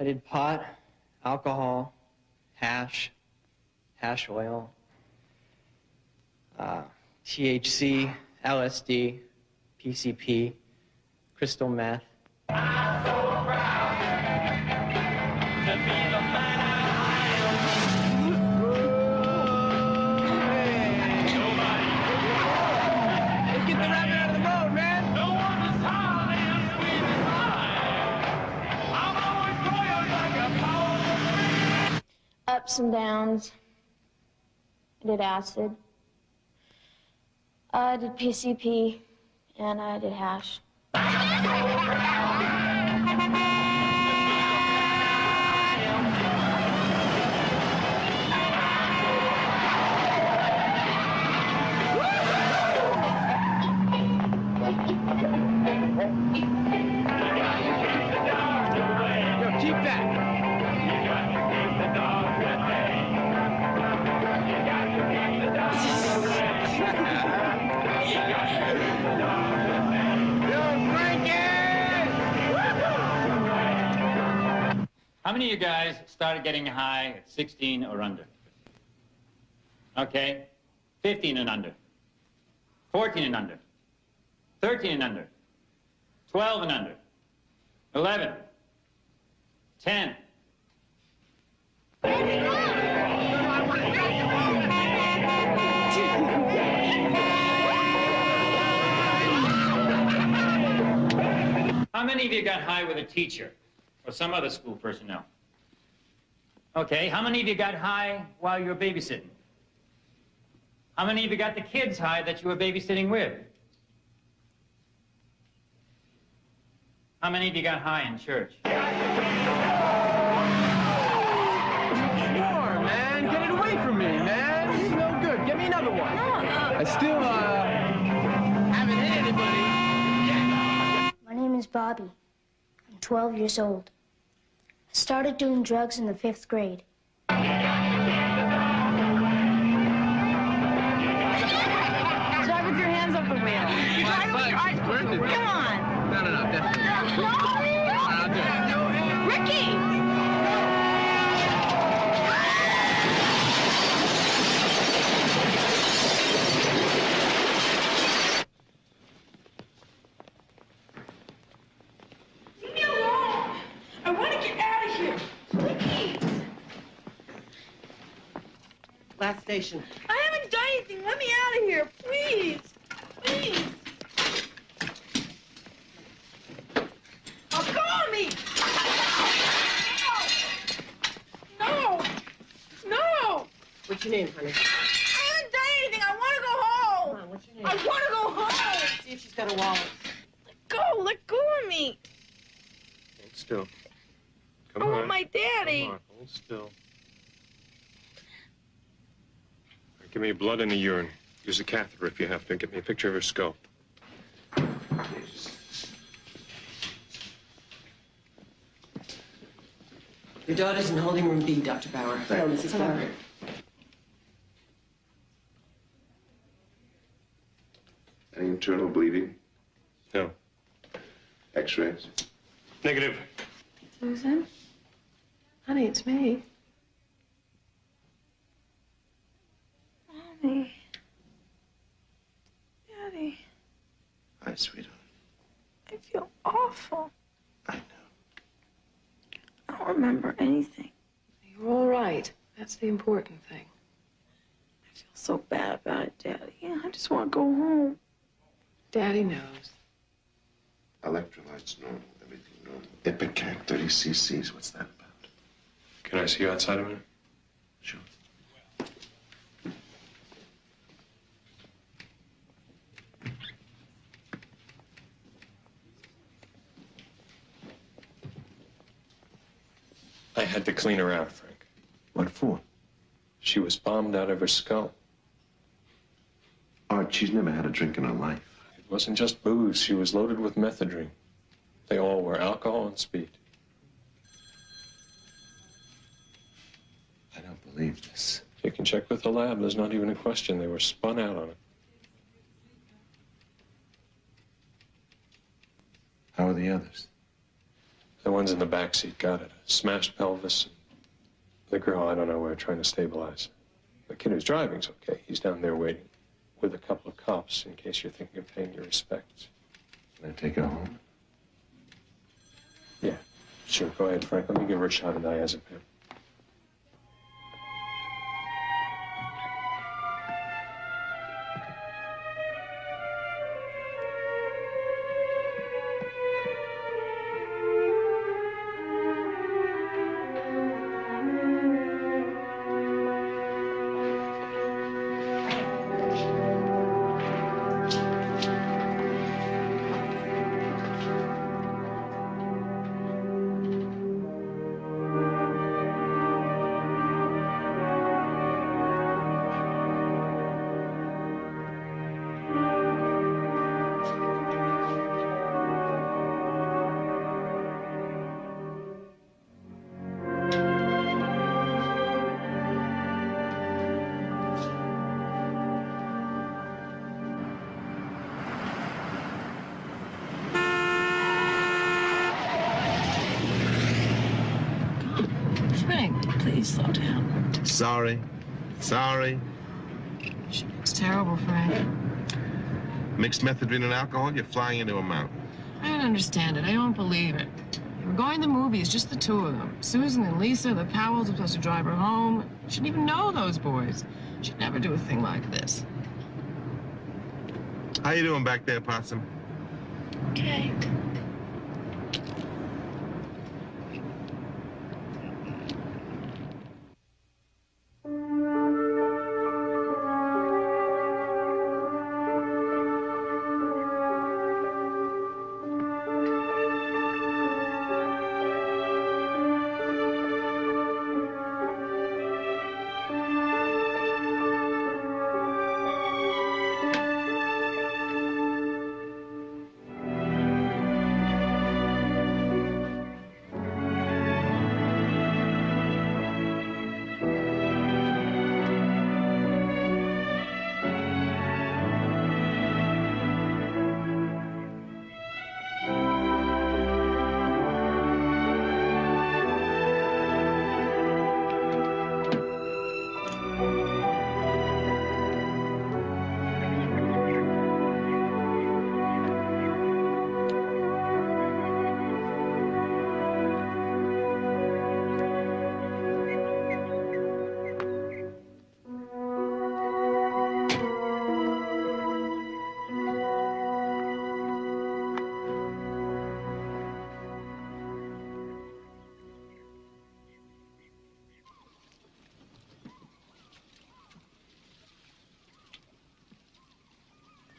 I did pot, alcohol, hash oil, THC, LSD, PCP, crystal meth. I'm so proud to be the man I am. Nobody. Let's get the rabbit out of the road, man. No one is high as sweet as I. I'm always going like a power. Ups and downs. I did acid. I did PCP, and I did hash. Yo, keep that. How many of you guys started getting high at 16 or under? Okay. 15 and under. 14 and under. 13 and under. 12 and under. 11. 10. How many of you got high with a teacher or some other school personnel? Okay, how many of you got high while you were babysitting? How many of you got the kids high that you were babysitting with? How many of you got high in church? Sure, man. Get it away from me, man. This is no good. Get me another one. I still, haven't hit anybody yet. My name is Bobby. I'm 12 years old. I started doing drugs in the 5th grade. Drive with your hands off the wheel. Come on. No, definitely. No! I'll do it. Ricky! Leave me alone! I want to get out of here. Please! Last station. I haven't done anything. Let me out of here, please. Please. Oh, call me. No. No. What's your name, honey? I haven't done anything. I want to go home. Come on, what's your name? I want to go home. See if she's got a wallet. Let go of me. Hold still. Come I on. want my daddy. Come on, hold still. Right, give me blood and a urine. Use a catheter if you have to. Get me a picture of her skull. Your daughter's in holding room B, Dr. Bauer. Hello, Mrs. Bauer. Any internal bleeding? No. X-rays? Negative. Susan? Honey, it's me. Mommy. Daddy. Hi, sweetheart. I feel awful. I know. I don't remember anything. You're all right. That's the important thing. I feel so bad about it, Daddy. I just want to go home. Daddy knows. Electrolytes normal, everything normal. Ipecac, 30 cc's. What's that about? Can I see you outside a minute? Sure. I had to clean her out, Frank. What for? She was bombed out of her skull. Art, she's never had a drink in her life. It wasn't just booze. She was loaded with methadone. They all were alcohol and speed. I don't believe this. You can check with the lab. There's not even a question. They were spun out on it. How are the others? They're ones in the back seat got it. A smashed pelvis. The girl, I don't know where, trying to stabilize. The kid who's driving's okay. He's down there waiting with a couple of cops in case you're thinking of paying your respects. Can I take her home? Yeah, sure. Go ahead, Frank. Let me give her a shot of diazepam. Please slow down. Sorry. Sorry. She looks terrible, Frank. Mixed methadone and alcohol, you're flying into a mountain. I don't understand it. I don't believe it. They were going to the movies, just the two of them. Susan and Lisa, the Powells are supposed to drive her home. She didn't even know those boys. She'd never do a thing like this. How you doing back there, Possum? Okay.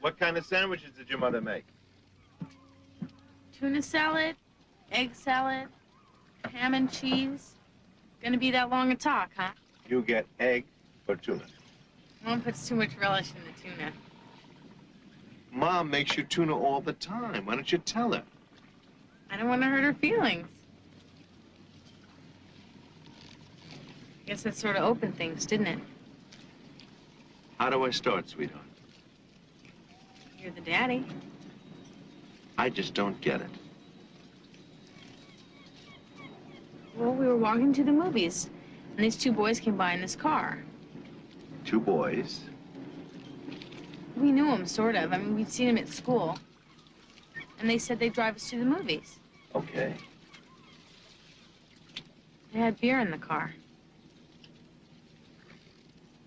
What kind of sandwiches did your mother make? Tuna salad, egg salad, ham and cheese. Gonna be that long a talk, huh? You get egg or tuna. Mom puts too much relish in the tuna. Mom makes you tuna all the time. Why don't you tell her? I don't want to hurt her feelings. I guess that sort of opened things, didn't it? How do I start, sweetheart? You're the daddy. I just don't get it. Well, we were walking to the movies, and these two boys came by in this car. Two boys. We knew them, sort of. I mean, we'd seen them at school. And they said they'd drive us to the movies. Okay. They had beer in the car.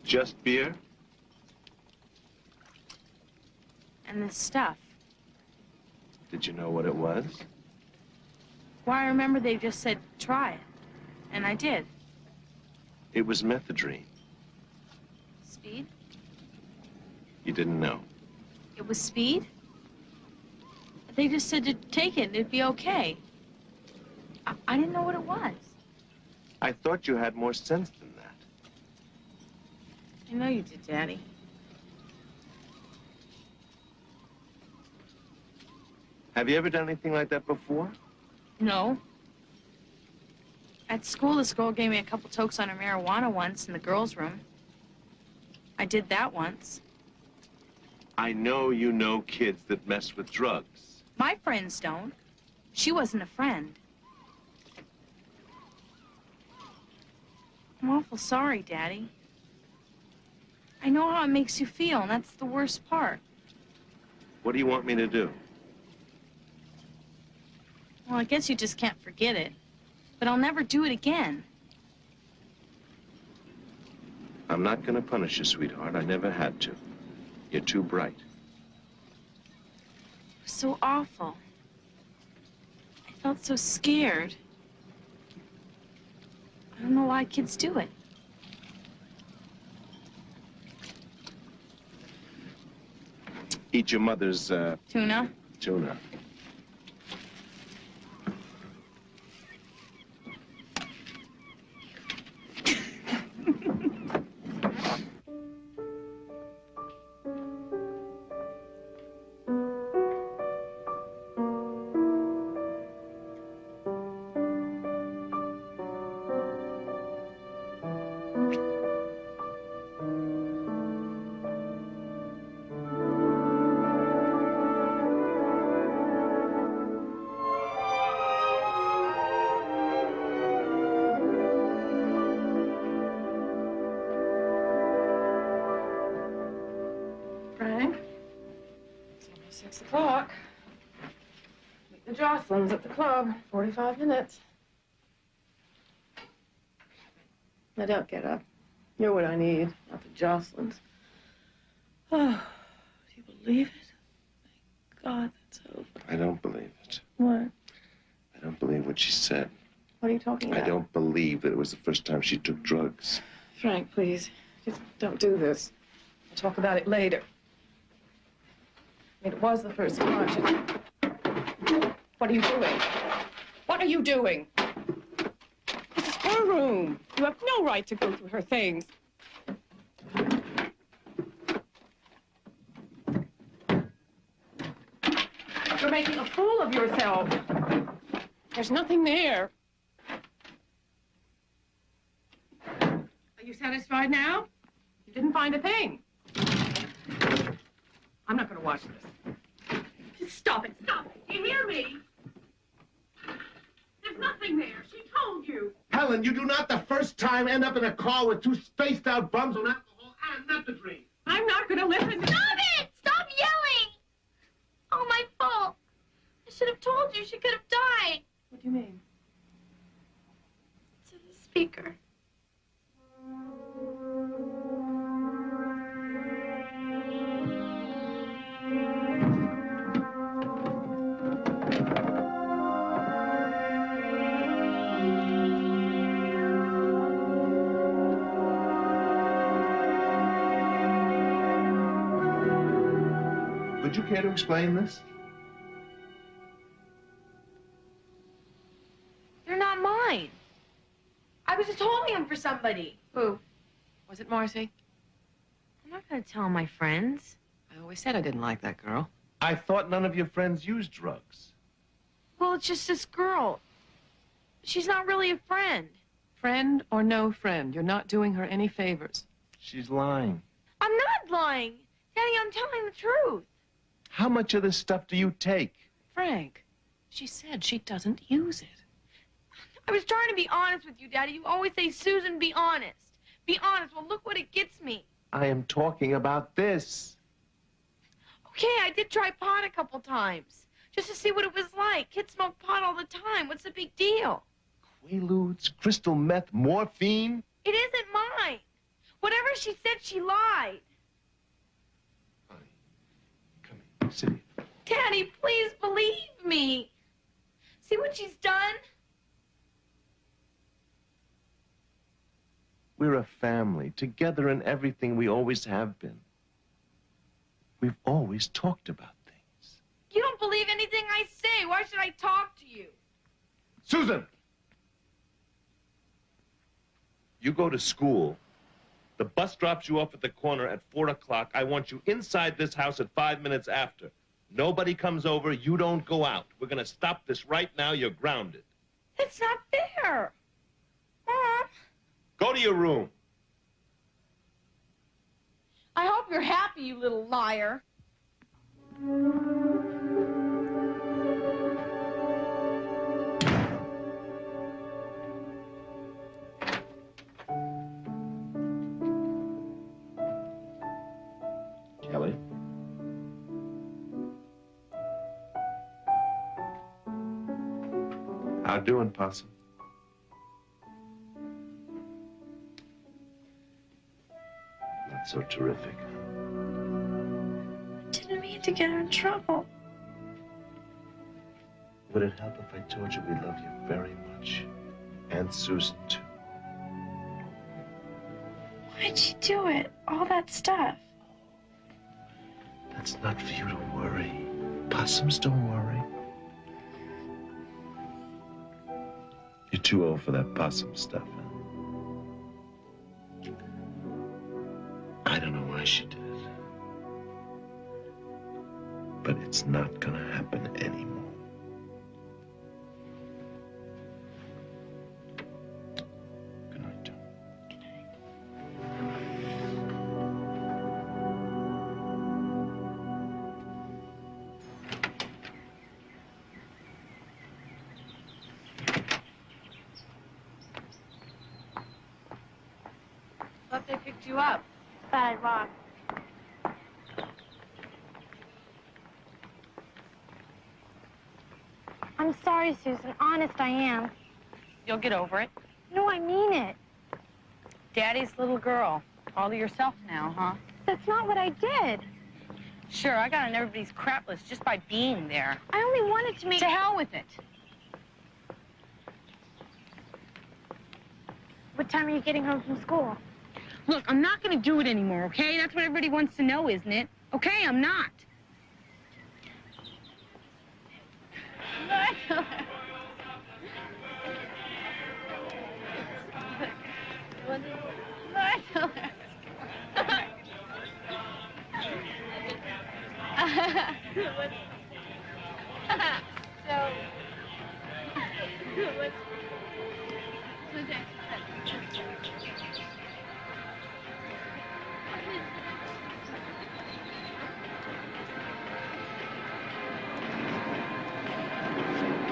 Just beer? And this stuff. Did you know what it was? Well, I remember they just said, try it. And I did. It was methadone. Speed? You didn't know. It was speed? They just said to take it and it'd be okay. I didn't know what it was. I thought you had more sense than that. I know you did, Daddy. Have you ever done anything like that before? No. At school, this girl gave me a couple tokes on her marijuana once in the girls' room. I did that once. I know you know kids that mess with drugs. My friends don't. She wasn't a friend. awful sorry, Daddy. I know how it makes you feel, and that's the worst part. What do you want me to do? Well, I guess you just can't forget it. But I'll never do it again. I'm not going to punish you, sweetheart. I never had to. You're too bright. It was so awful. I felt so scared. I don't know why kids do it. Eat your mother's, Tuna? tuna. Frank, it's almost 6 o'clock. Meet the Jocelyn's at the club. 45 minutes. Now don't get up. You're what I need, not the Jocelyn's. Oh, do you believe it? Thank God that's over. I don't believe it. What? I don't believe what she said. What are you talking about? I don't believe that it was the first time she took drugs. Frank, please. Just don't do this. We'll talk about it later. I mean, it was the first time. What are you doing? What are you doing? This is her room. You have no right to go through her things. You're making a fool of yourself. There's nothing there. Are you satisfied now? You didn't find a thing. I'm not going to watch this. Just stop it. Stop it. Do you hear me? There's nothing there. She told you. Helen, you do not the first time end up in a car with two spaced-out bums on alcohol and not the drink. I'm not going to listen. Stop it! Stop yelling! All my fault. I should have told you she could have died. What do you mean? It's in the speaker. Would you care to explain this? They're not mine. I was just holding them for somebody. Who? Was it Marcy? I'm not going to tell my friends. I always said I didn't like that girl. I thought none of your friends used drugs. Well, it's just this girl. She's not really a friend. Friend or no friend, you're not doing her any favors. She's lying. I'm not lying. Daddy, I'm telling the truth. How much of this stuff do you take? Frank, she said she doesn't use it. I was trying to be honest with you, Daddy. You always say, Susan, be honest. Be honest. Well, look what it gets me. I am talking about this. Okay, I did try pot a couple times. Just to see what it was like. Kids smoke pot all the time. What's the big deal? Quaaludes, crystal meth, morphine. It isn't mine. Whatever she said, she lied. Honey, come here. Sit here. Daddy, please believe me. See what she's done? We're a family, together in everything we always have been. We've always talked about things. You don't believe anything I say. Why should I talk to you? Susan! You go to school. The bus drops you off at the corner at 4 o'clock. I want you inside this house at 5 minutes after. Nobody comes over. You don't go out. We're going to stop this right now. You're grounded. It's not fair. Mom. Go to your room. I hope you're happy, you little liar. How doing, Possum? Not so terrific. I didn't mean to get her in trouble. Would it help if I told you we love you very much? And Susan, too. Why'd she do it? All that stuff. That's not for you to worry. Possums don't worry. You're too old for that possum stuff, huh? I don't know why she did it. But it's not gonna happen anymore. Good night, Tom. Thought they picked you up. Bad rock. I'm sorry, Susan. Honest, I am. You'll get over it. No, I mean it. Daddy's little girl. All to yourself now, huh? That's not what I did. Sure, I got on everybody's crap list just by being there. I only wanted to make... To hell with it. What time are you getting home from school? Look, I'm not going to do it anymore, okay? That's what everybody wants to know, isn't it? Okay, I'm not.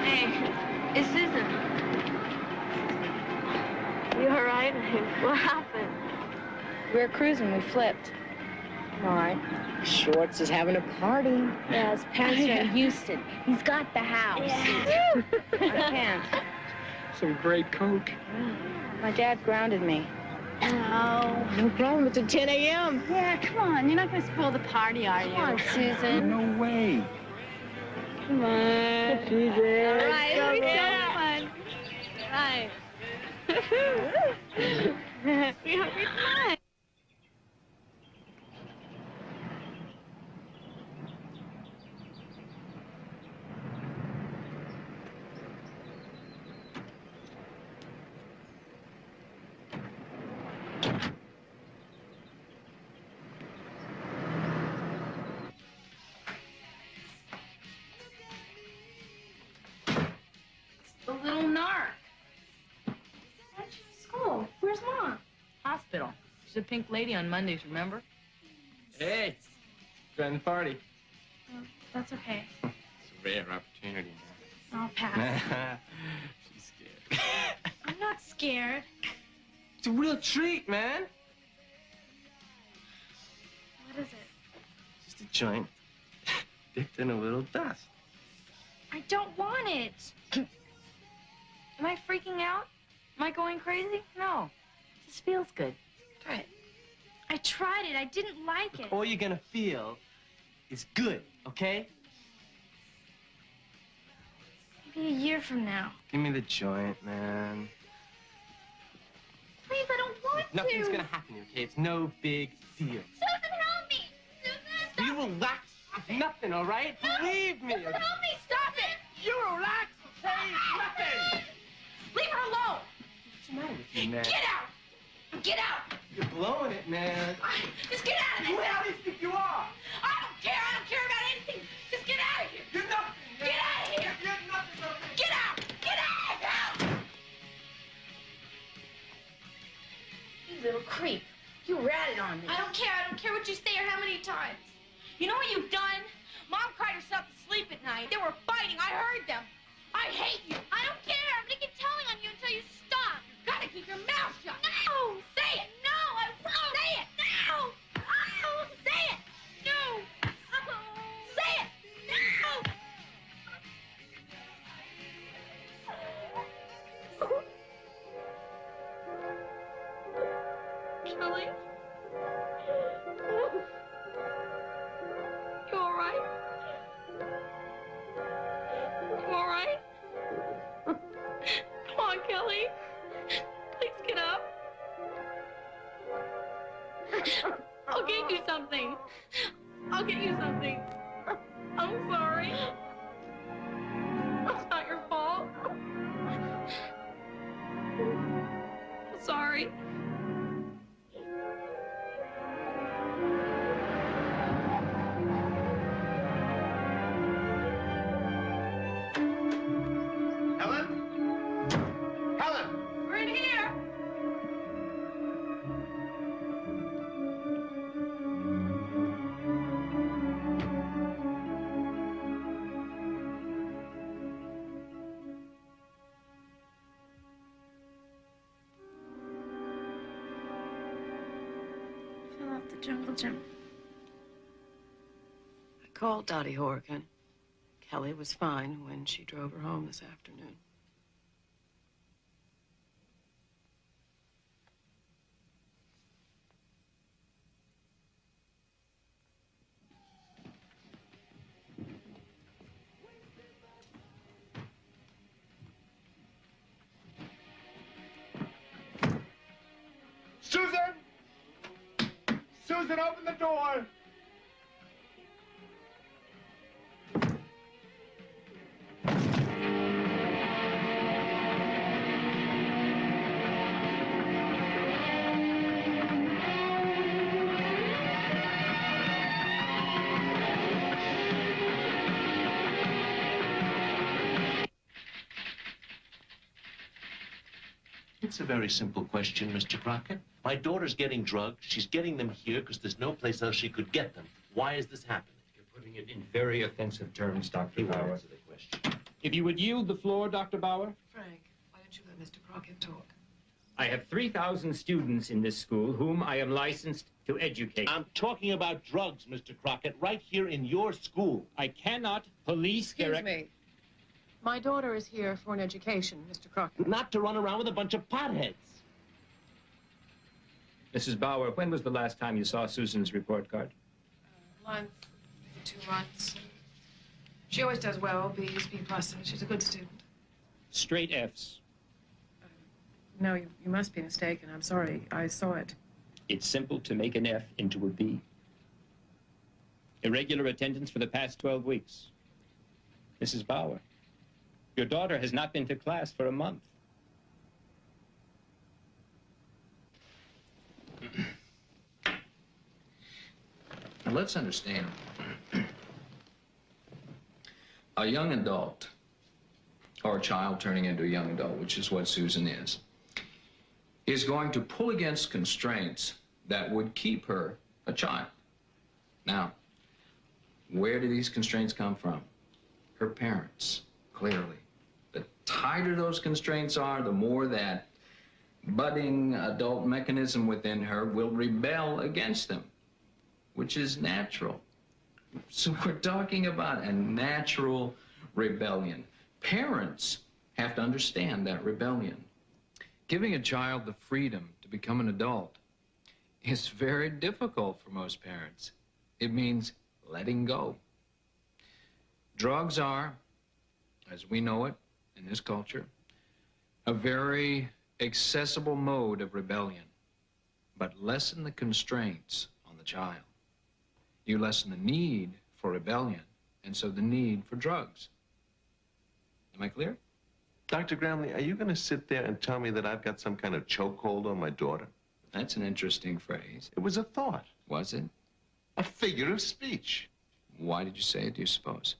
Hey, it's Susan. You all right? What happened? We were cruising. We flipped. All right. Schwartz is having a party. Yeah, his parents are in Houston. He's got the house. Yeah. I can't. Some great coke. My dad grounded me. Oh. No problem. It's at 10 a.m. Yeah, come on. You're not going to spoil the party, are you? Come on, Susan. No way. Come on. Susan. All right, it'll be so fun. Right. We hope you're fun. The little narc. Why'd you to school? Where's Mom? Hospital. She's a pink lady on Mondays, remember? Hey, join the party. Oh, that's okay. It's a rare opportunity, I'll pass. man. She's scared. I'm not scared. It's a real treat, man. What is it? Just a joint dipped in a little dust. I don't want it. Am I freaking out? Am I going crazy? No. It just feels good. Try it. I tried it. I didn't like it. All you're gonna feel is good, okay? Maybe a year from now. Give me the joint, man. Please, I don't want Nothing's to. gonna happen, okay? It's no big deal. Susan, help me! Susan, stop You relax. It's nothing, all right? Believe me. Susan, help me! Stop it! You relax, okay? It's nothing. Leave her alone! What's the matter with you, man? Get out! Get out! You're blowing it, man. Just get out of Who this! the hell do you think you are? I don't care! I don't care about anything! Just get out of here! You're nothing, man. Get out of here! You're nothing, okay? Get out! Get out! You little creep. You ratted on me. I don't care. I don't care what you say or how many times. You know what you've done? Mom cried herself to sleep at night. They were fighting. I heard them. I hate you. I don't care. I'm going to keep telling on you until you stop. You've got to keep your mouth shut. No! Say it! No! I won't! Say it! No! No! Say it! No! Say it! No! Kelly? You all right? You all right? Come on, Kelly. Please get up. I'll get you something. I'll get you something. I'm sorry. It's not your fault. I'm sorry. Helen? Helen! We're in here. Fill up the jungle gym. I called Dottie Horgan. Kelly was fine when she drove her home this afternoon. Susan! Susan, open the door! It's a very simple question, Mr. Crockett. My daughter's getting drugs. She's getting them here because there's no place else she could get them. Why is this happening? You're putting it in very offensive terms, Dr. Bauer. Answer the question. If you would yield the floor, Dr. Bauer. Frank, why don't you let Mr. Crockett talk? I have 3,000 students in this school whom I am licensed to educate. I'm talking about drugs, Mr. Crockett, right here in your school. I cannot police Excuse me. My daughter is here for an education, Mr. Crockett. Not to run around with a bunch of potheads. Mrs. Bauer, when was the last time you saw Susan's report card? Month, maybe 2 months. She always does well, B's, B pluses. She's a good student. Straight F's. No, you must be mistaken. I'm sorry. I saw it. It's simple to make an F into a B. Irregular attendance for the past 12 weeks. Mrs. Bauer, your daughter has not been to class for a month. Now let's understand. A young adult, or a child turning into a young adult, which is what Susan is going to pull against constraints that would keep her a child. Now, where do these constraints come from? Her parents, clearly. The tighter those constraints are, the more that budding adult mechanism within her will rebel against them, which is natural. So we're talking about a natural rebellion. Parents have to understand that rebellion. Giving a child the freedom to become an adult is very difficult for most parents. It means letting go. Drugs are, as we know it in this culture, a very accessible mode of rebellion, but lessen the constraints on the child. You lessen the need for rebellion, and so the need for drugs. Am I clear? Dr. Gramley, are you going to sit there and tell me that I've got some kind of chokehold on my daughter? That's an interesting phrase. It was a thought. Was it? A figure of speech. Why did you say it, do you suppose?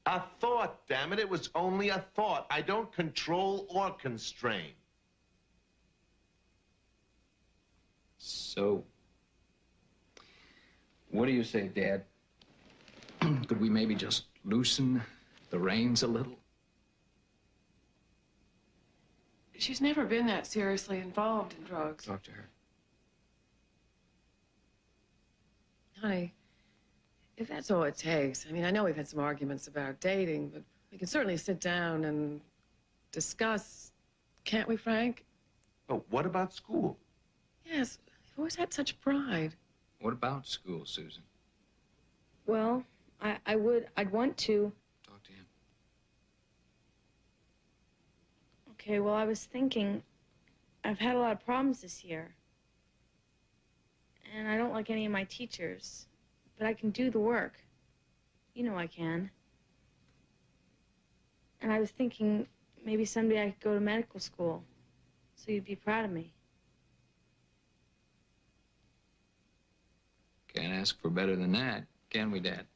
A thought, damn it. It was only a thought. I don't control or constrain. So, what do you say, Dad? Could we maybe just loosen the reins a little? She's never been that seriously involved in drugs. Talk to her. Honey, if that's all it takes, I mean, I know we've had some arguments about dating, but we can certainly sit down and discuss, can't we, Frank? Oh, what about school? Yes, always had such pride. What about school, Susan? Well, I'd want to. Talk to him. Okay, well, I was thinking, I've had a lot of problems this year. And I don't like any of my teachers. But I can do the work. You know I can. And I was thinking maybe someday I could go to medical school. So you'd be proud of me. Can't ask for better than that, can we, Dad?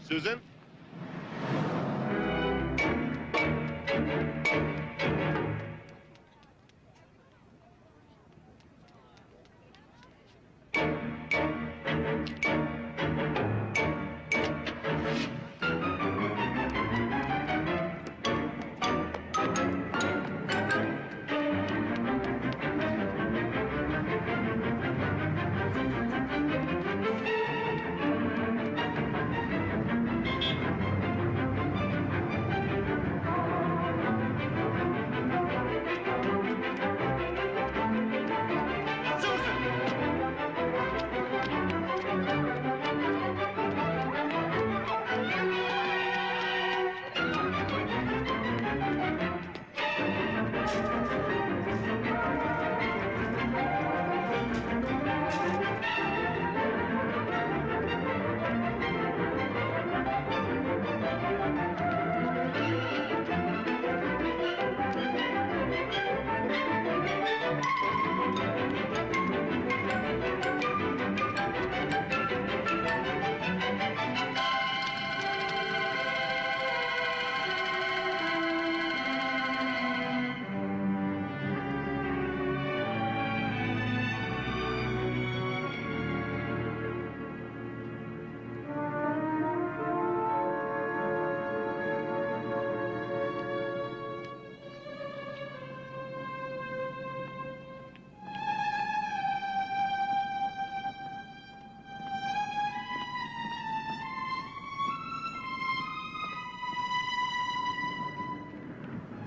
Susan?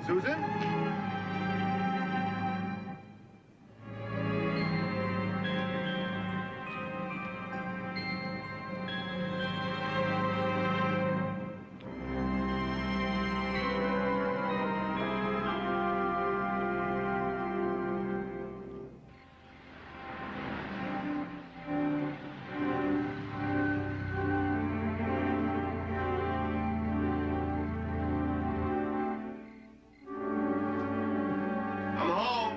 Susan? I'm home.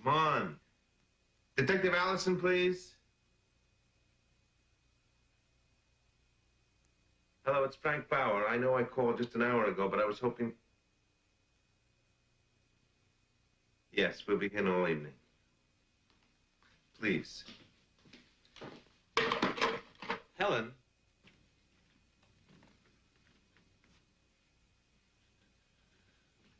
Come on. Detective Allison, please. Hello, it's Frank Bauer. I know I called just an hour ago, but I was hoping... Yes, we'll be in all evening. Please. Helen.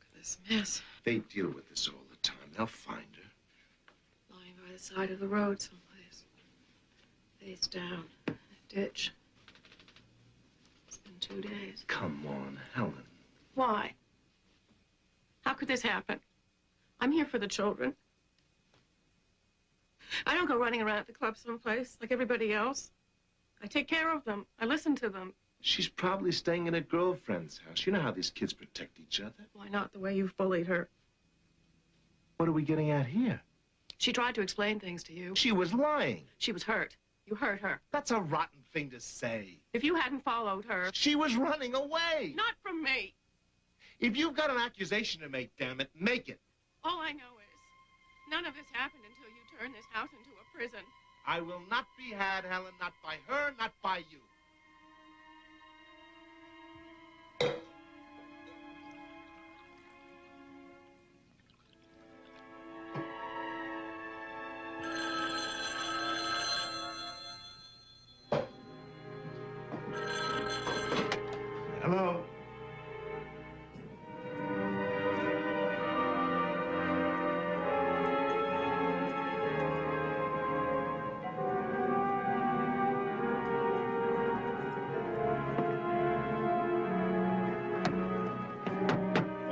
Look at this mess. They deal with this all the time. They'll find her. Lying by the side of the road someplace. Face down. In a ditch. It's been 2 days. Come on, Helen. Why? How could this happen? I'm here for the children. I don't go running around at the club someplace like everybody else. I take care of them. I listen to them. She's probably staying in a girlfriend's house. You know how these kids protect each other. Why not the way you've bullied her? What are we getting at here? She tried to explain things to you. She was lying. She was hurt. You hurt her. That's a rotten thing to say. If you hadn't followed her... She was running away. Not from me. If you've got an accusation to make, damn it, make it. All I know is none of this happened until you turned this house into a prison. I will not be had, Helen, not by her, not by you. Hello?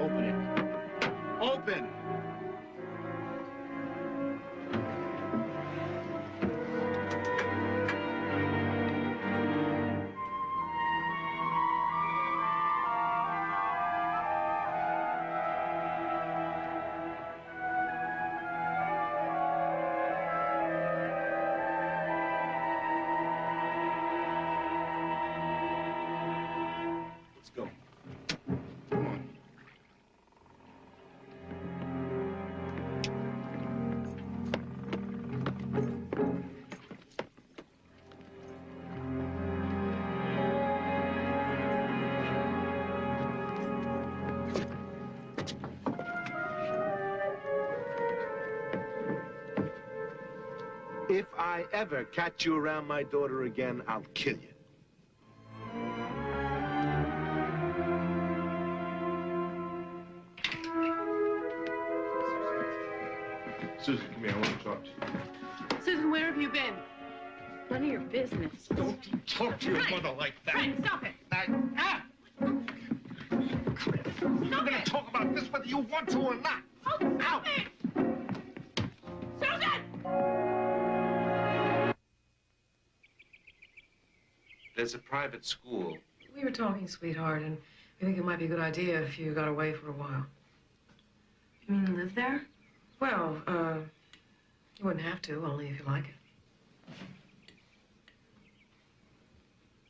Open it. Open! Let's go. Come on. If I ever catch you around my daughter again, I'll kill you. Susan, come here. I want to talk to you. Susan, where have you been? None of your business. Don't you talk to your mother like that. Fred, stop it. We're going to talk about this whether you want to or not. Oh, stop it! Susan! There's a private school. We were talking, sweetheart, and we think it might be a good idea if you got away for a while. You mean live there? Well, you wouldn't have to, only if you like it.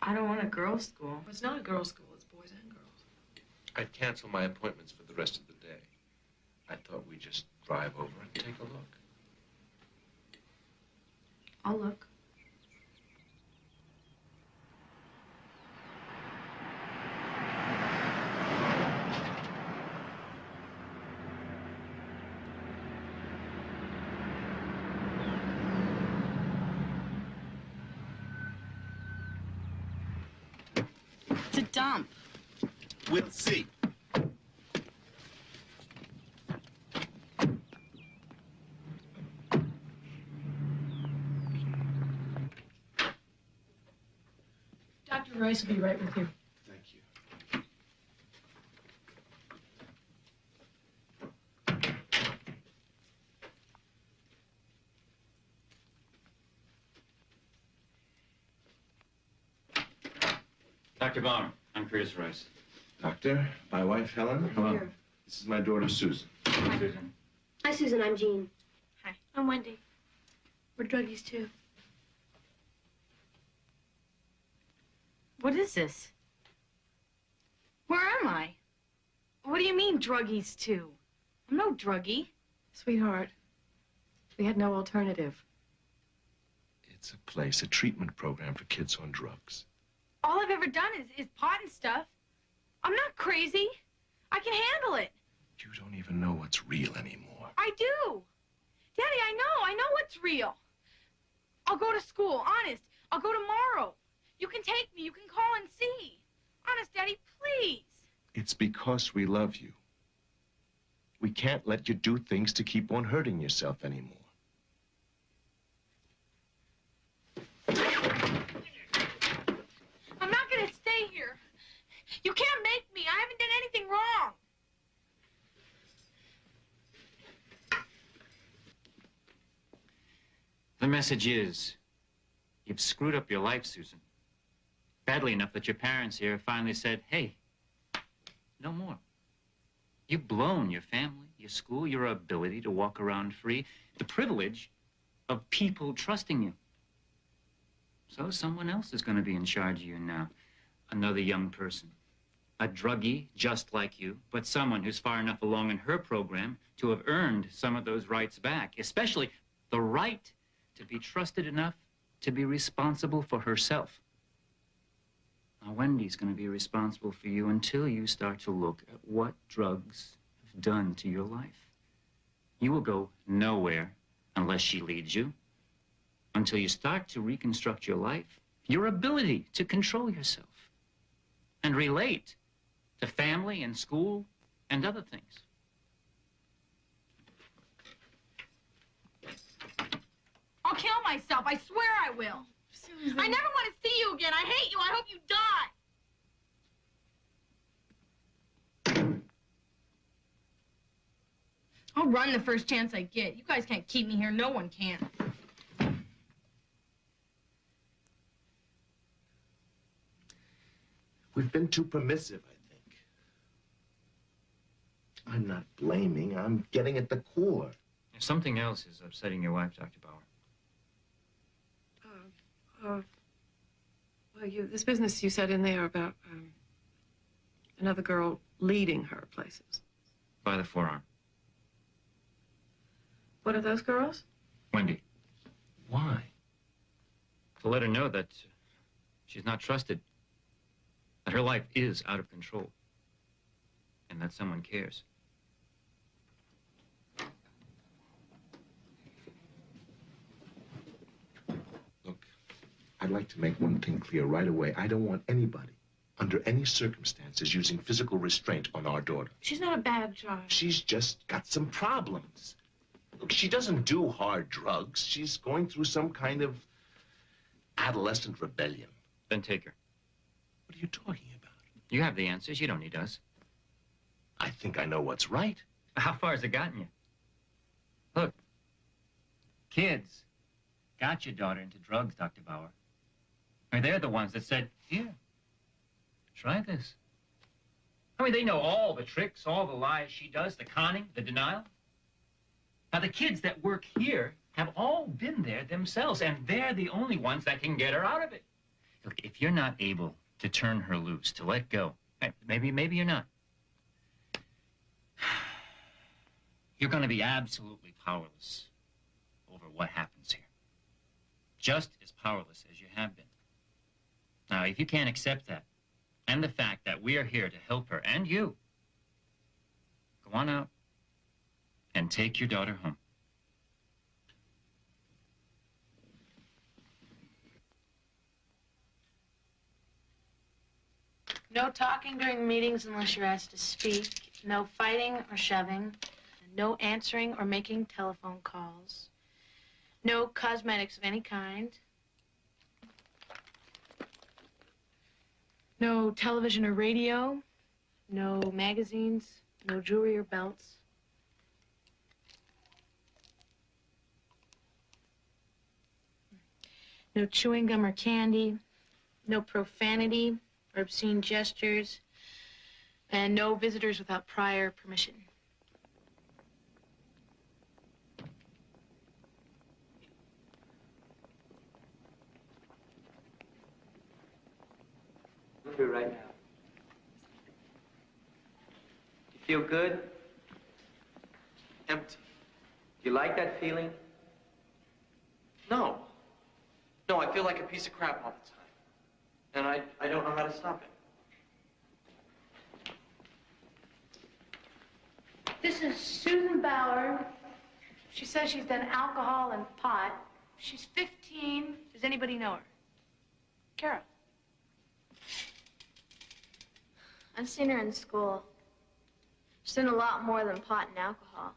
I don't want a girls' school. It's not a girls' school, it's boys and girls. I'd cancel my appointments for the rest of the day. I thought we'd just drive over and take a look. I'll look. It's a dump. We'll see. Dr. Rice will be right with you. Thank you. Dr. Bauer, I'm Curtis Rice. Doctor, my wife, Helen. Hello. This is my daughter, Susan. Hi, Susan. Hi, Susan. I'm Jean. Hi. I'm Wendy. We're druggies, too. What is this? Where am I? What do you mean, druggies, too? I'm no druggie. Sweetheart, we had no alternative. It's a place, a treatment program for kids on drugs. All I've ever done is pot and stuff. I'm not crazy. I can handle it. You don't even know what's real anymore. I do. Daddy, I know what's real. I'll go to school, honest. I'll go tomorrow. You can take me. You can call and see. Honest, Daddy, please. It's because we love you. We can't let you do things to keep on hurting yourself anymore. I'm not gonna stay here. You can't make me. I haven't done anything wrong. The message is, you've screwed up your life, Susan. Badly enough that your parents here finally said, hey, no more. You've blown your family, your school, your ability to walk around free, the privilege of people trusting you. So someone else is going to be in charge of you now. Another young person. A druggie just like you, but someone who's far enough along in her program to have earned some of those rights back, especially the right to be trusted enough to be responsible for herself. Now, Wendy's going to be responsible for you until you start to look at what drugs have done to your life. You will go nowhere unless she leads you, until you start to reconstruct your life, your ability to control yourself and relate to family and school and other things. I'll kill myself. I swear I will. Susan. I never want to see you again. I hate you. I hope you die. I'll run the first chance I get. You guys can't keep me here. No one can. We've been too permissive, I think. I'm not blaming. I'm getting at the core. If something else is upsetting your wife, Dr. Bauer. Well, this business you said in there about another girl leading her places. By the forearm. What are those girls? Wendy. Why? To let her know that she's not trusted. That her life is out of control. And that someone cares. Look, I'd like to make one thing clear right away. I don't want anybody, under any circumstances, using physical restraint on our daughter. She's not a bad child. She's just got some problems. Look, she doesn't do hard drugs. She's going through some kind of adolescent rebellion. Then take her. What are you talking about? You have the answers. You don't need us. I think I know what's right. How far has it gotten you? Look, kids got your daughter into drugs, Dr. Bauer. I mean, they're the ones that said, here, try this. I mean, they know all the tricks, all the lies she does, the conning, the denial. Now, the kids that work here have all been there themselves, and they're the only ones that can get her out of it. Look, if you're not able to turn her loose, to let go, maybe you're not. You're going to be absolutely powerless over what happens here. Just as powerless as you have been. Now, if you can't accept that, and the fact that we are here to help her, and you, go on out and take your daughter home. No talking during meetings unless you're asked to speak. No fighting or shoving. No answering or making telephone calls. No cosmetics of any kind. No television or radio. No magazines. No jewelry or belts. No chewing gum or candy. No profanity or obscene gestures. And no visitors without prior permission. Through right now. You feel good? Empty. Do you like that feeling? No. No, I feel like a piece of crap all the time. And I don't know how to stop it. This is Susan Bauer. She says she's done alcohol and pot. She's 15. Does anybody know her? Carol. I've seen her in school. She's done a lot more than pot and alcohol.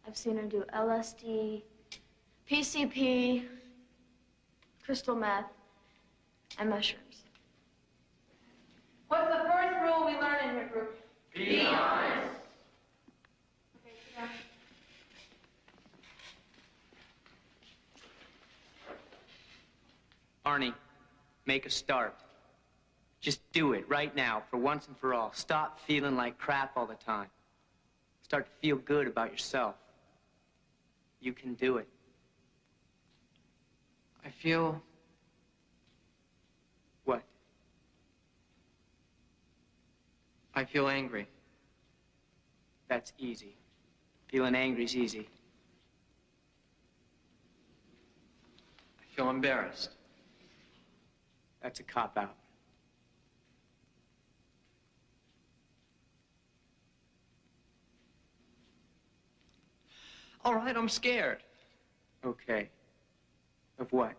I've seen her do LSD, PCP, crystal meth, and mushrooms. What's the first rule we learn in your group? Be honest. Okay, sit down. Arnie, make a start. Just do it right now, for once and for all. Stop feeling like crap all the time. Start to feel good about yourself. You can do it. I feel... What? I feel angry. That's easy. Feeling angry's easy. I feel embarrassed. That's a cop-out. All right, I'm scared. Okay. Of what?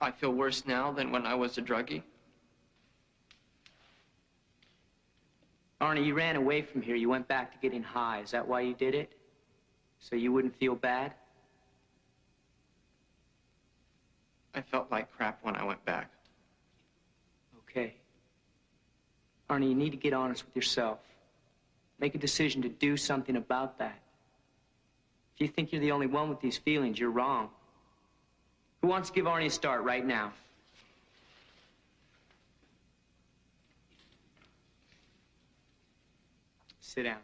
I feel worse now than when I was a druggie. Arnie, you ran away from here. You went back to getting high. Is that why you did it? So you wouldn't feel bad? I felt like crap when I went back. Okay. Arnie, you need to get honest with yourself. Make a decision to do something about that. If you think you're the only one with these feelings, you're wrong. Who wants to give Arnie a start right now? Sit down.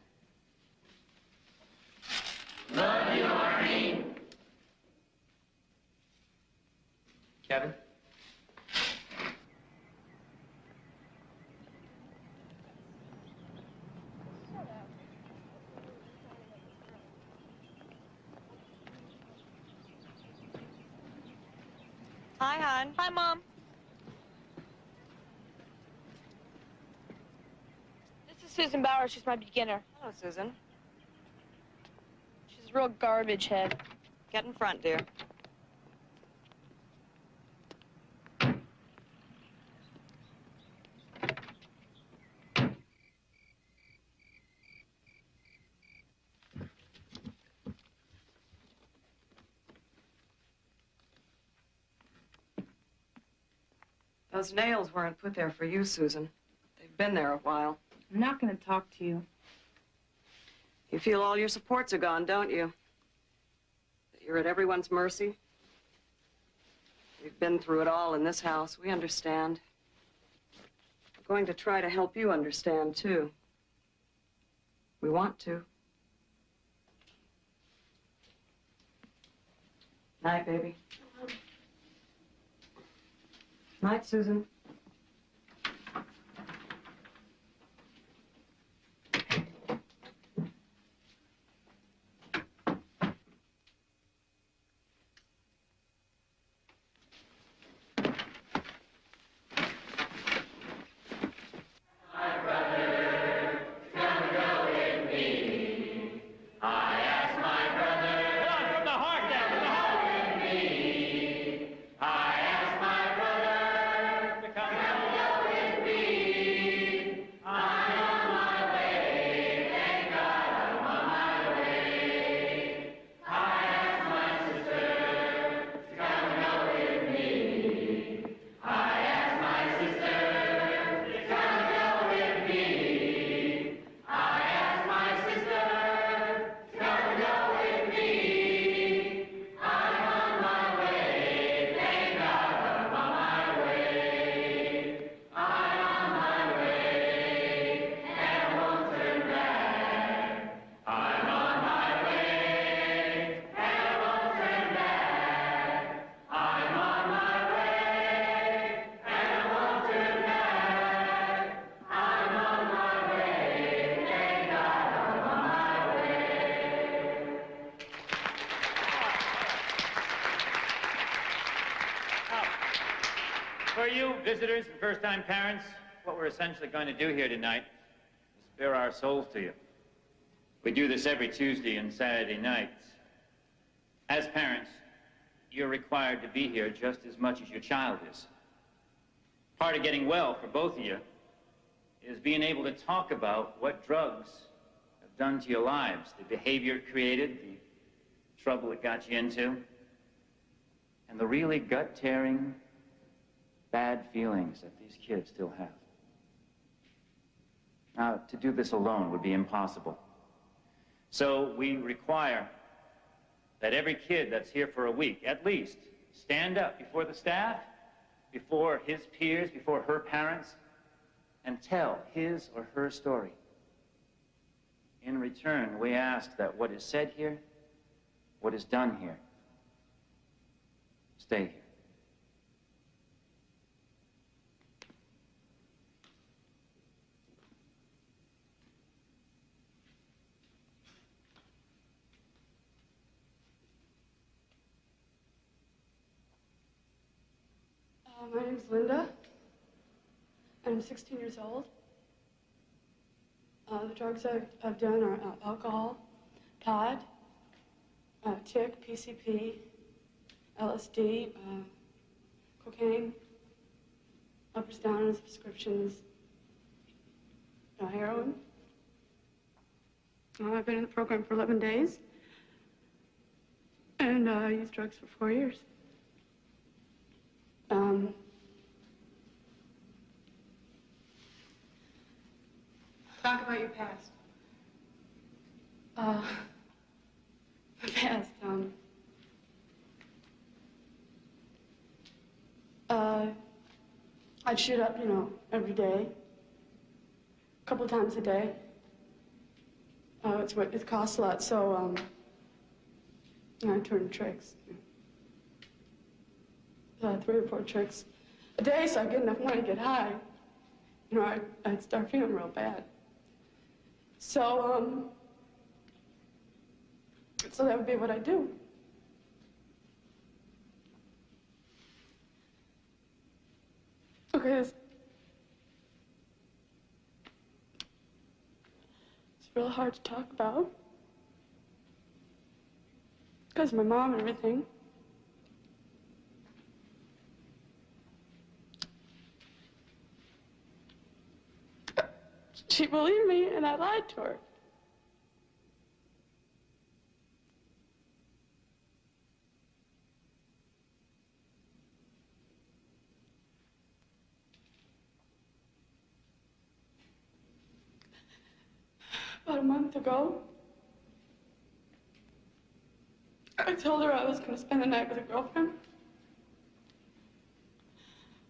Love you, Arnie. Kevin? Hi, hon. Hi, Mom. This is Susan Bauer. She's my beginner. Hello, Susan. She's a real garbage head. Get in front, dear. Those nails weren't put there for you, Susan. They've been there a while. I'm not going to talk to you. You feel all your supports are gone, don't you? That you're at everyone's mercy? We've been through it all in this house. We understand. We're going to try to help you understand, too. We want to. Night, baby. Night, Susan. For you visitors and first-time parents, what we're essentially going to do here tonight is bare our souls to you. We do this every Tuesday and Saturday nights. As parents, you're required to be here just as much as your child is. Part of getting well for both of you is being able to talk about what drugs have done to your lives, the behavior it created, the trouble it got you into, and the really gut-tearing, bad feelings that these kids still have. Now, to do this alone would be impossible. So we require that every kid that's here for a week, at least, stand up before the staff, before his peers, before her parents, and tell his or her story. In return, we ask that what is said here, what is done here, stay here. My name's Linda, and I'm 16 years old. The drugs I've done are alcohol, pot, chick, PCP, LSD, cocaine, uppers, downers, prescriptions, heroin. I've been in the program for 11 days, and I used drugs for 4 years. Talk about your past. My past, I'd shoot up, every day, a couple times a day. It costs a lot, so, I turn tricks. 3 or 4 tricks a day, so I get enough money to get high. I'd start feeling real bad. So that would be what I do. Okay, it's real hard to talk about. Because of my mom and everything. She believed me, and I lied to her. About a month ago, I told her I was going to spend the night with a girlfriend.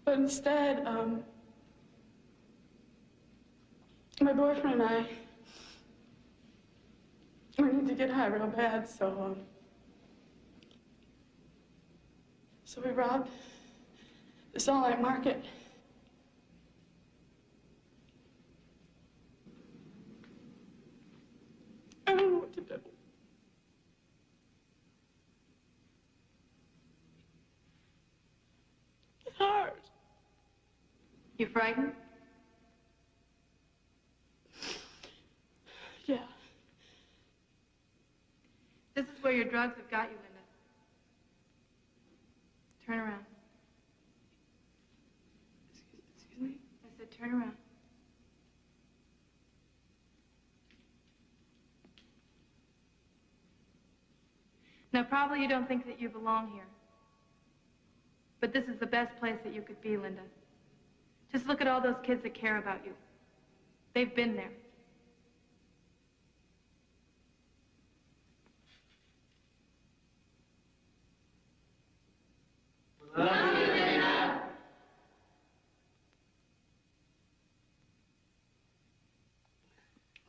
But instead, my boyfriend and we need to get high real bad, so we robbed this all-night market. I don't know what to do. It's hard. You frightened? Yeah. This is where your drugs have got you, Linda. Turn around. Excuse me? I said turn around. Now, probably you don't think that you belong here. But this is the best place that you could be, Linda. Just look at all those kids that care about you. They've been there. I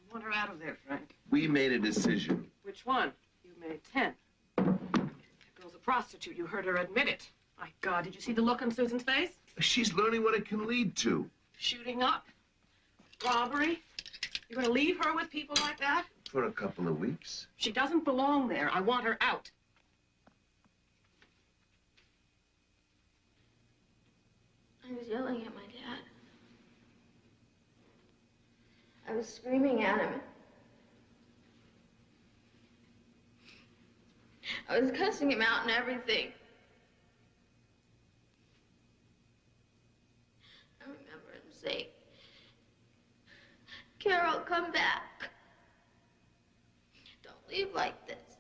want her out of there, Frank. We made a decision. Which one? You made 10. That girl's a prostitute. You heard her admit it. My God, did you see the look on Susan's face? She's learning what it can lead to. Shooting up. Robbery. You're going to leave her with people like that? For a couple of weeks. She doesn't belong there. I want her out. I was yelling at my dad. I was screaming at him. I was cussing him out and everything. I remember him saying, "Carol, come back. Don't leave like this."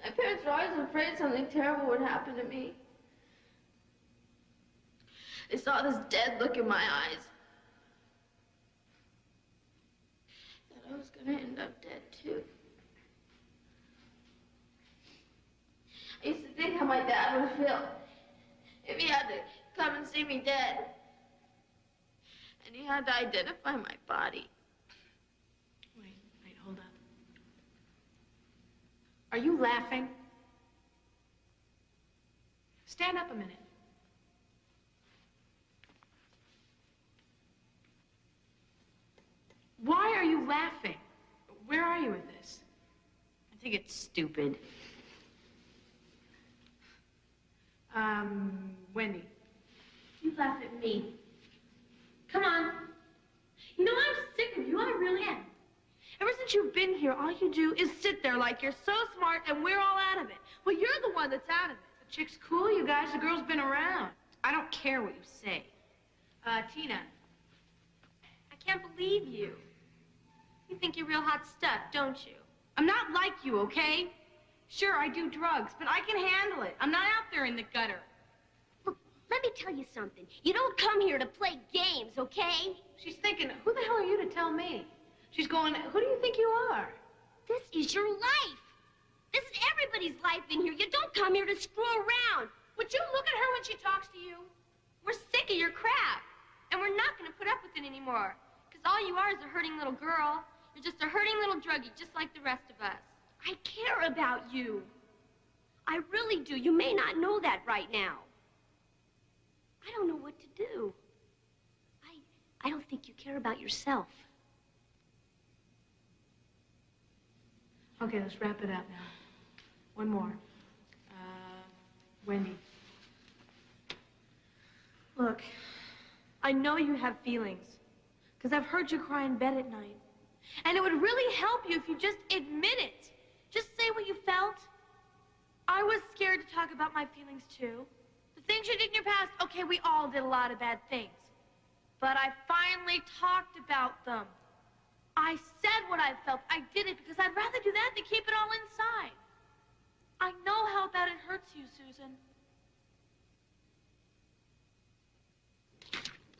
My parents were always afraid something terrible would happen to me. They saw this dead look in my eyes. That I was gonna end up dead too. I used to think how my dad would feel if he had to come and see me dead. And he had to identify my body. Are you laughing? Stand up a minute. Why are you laughing? Where are you with this? I think it's stupid. Wendy. You laugh at me. Come on. You know, I'm sick of you. I really am. Ever since you've been here, all you do is sit there like you're so smart and we're all out of it. Well, you're the one that's out of it. The chick's cool, you guys. The girl's been around. I don't care what you say. Tina. I can't believe you. You think you're real hot stuff, don't you? I'm not like you, okay? Sure, I do drugs, but I can handle it. I'm not out there in the gutter. Look, let me tell you something. You don't come here to play games, okay? She's thinking, who the hell are you to tell me? She's going, who do you think you are? This is your life. This is everybody's life in here. You don't come here to screw around. Would you look at her when she talks to you? We're sick of your crap, and we're not going to put up with it anymore. Because all you are is a hurting little girl. You're just a hurting little druggie, just like the rest of us. I care about you. I really do. You may not know that right now. I don't know what to do. I don't think you care about yourself. Okay, let's wrap it up now. One more. Wendy. Look, I know you have feelings, because I've heard you cry in bed at night. And it would really help you if you just admit it. Just say what you felt. I was scared to talk about my feelings, too. The things you did in your past, okay, we all did a lot of bad things. But I finally talked about them. I said what I felt. I did it because I'd rather do that than keep it all inside. I know how bad it hurts you, Susan.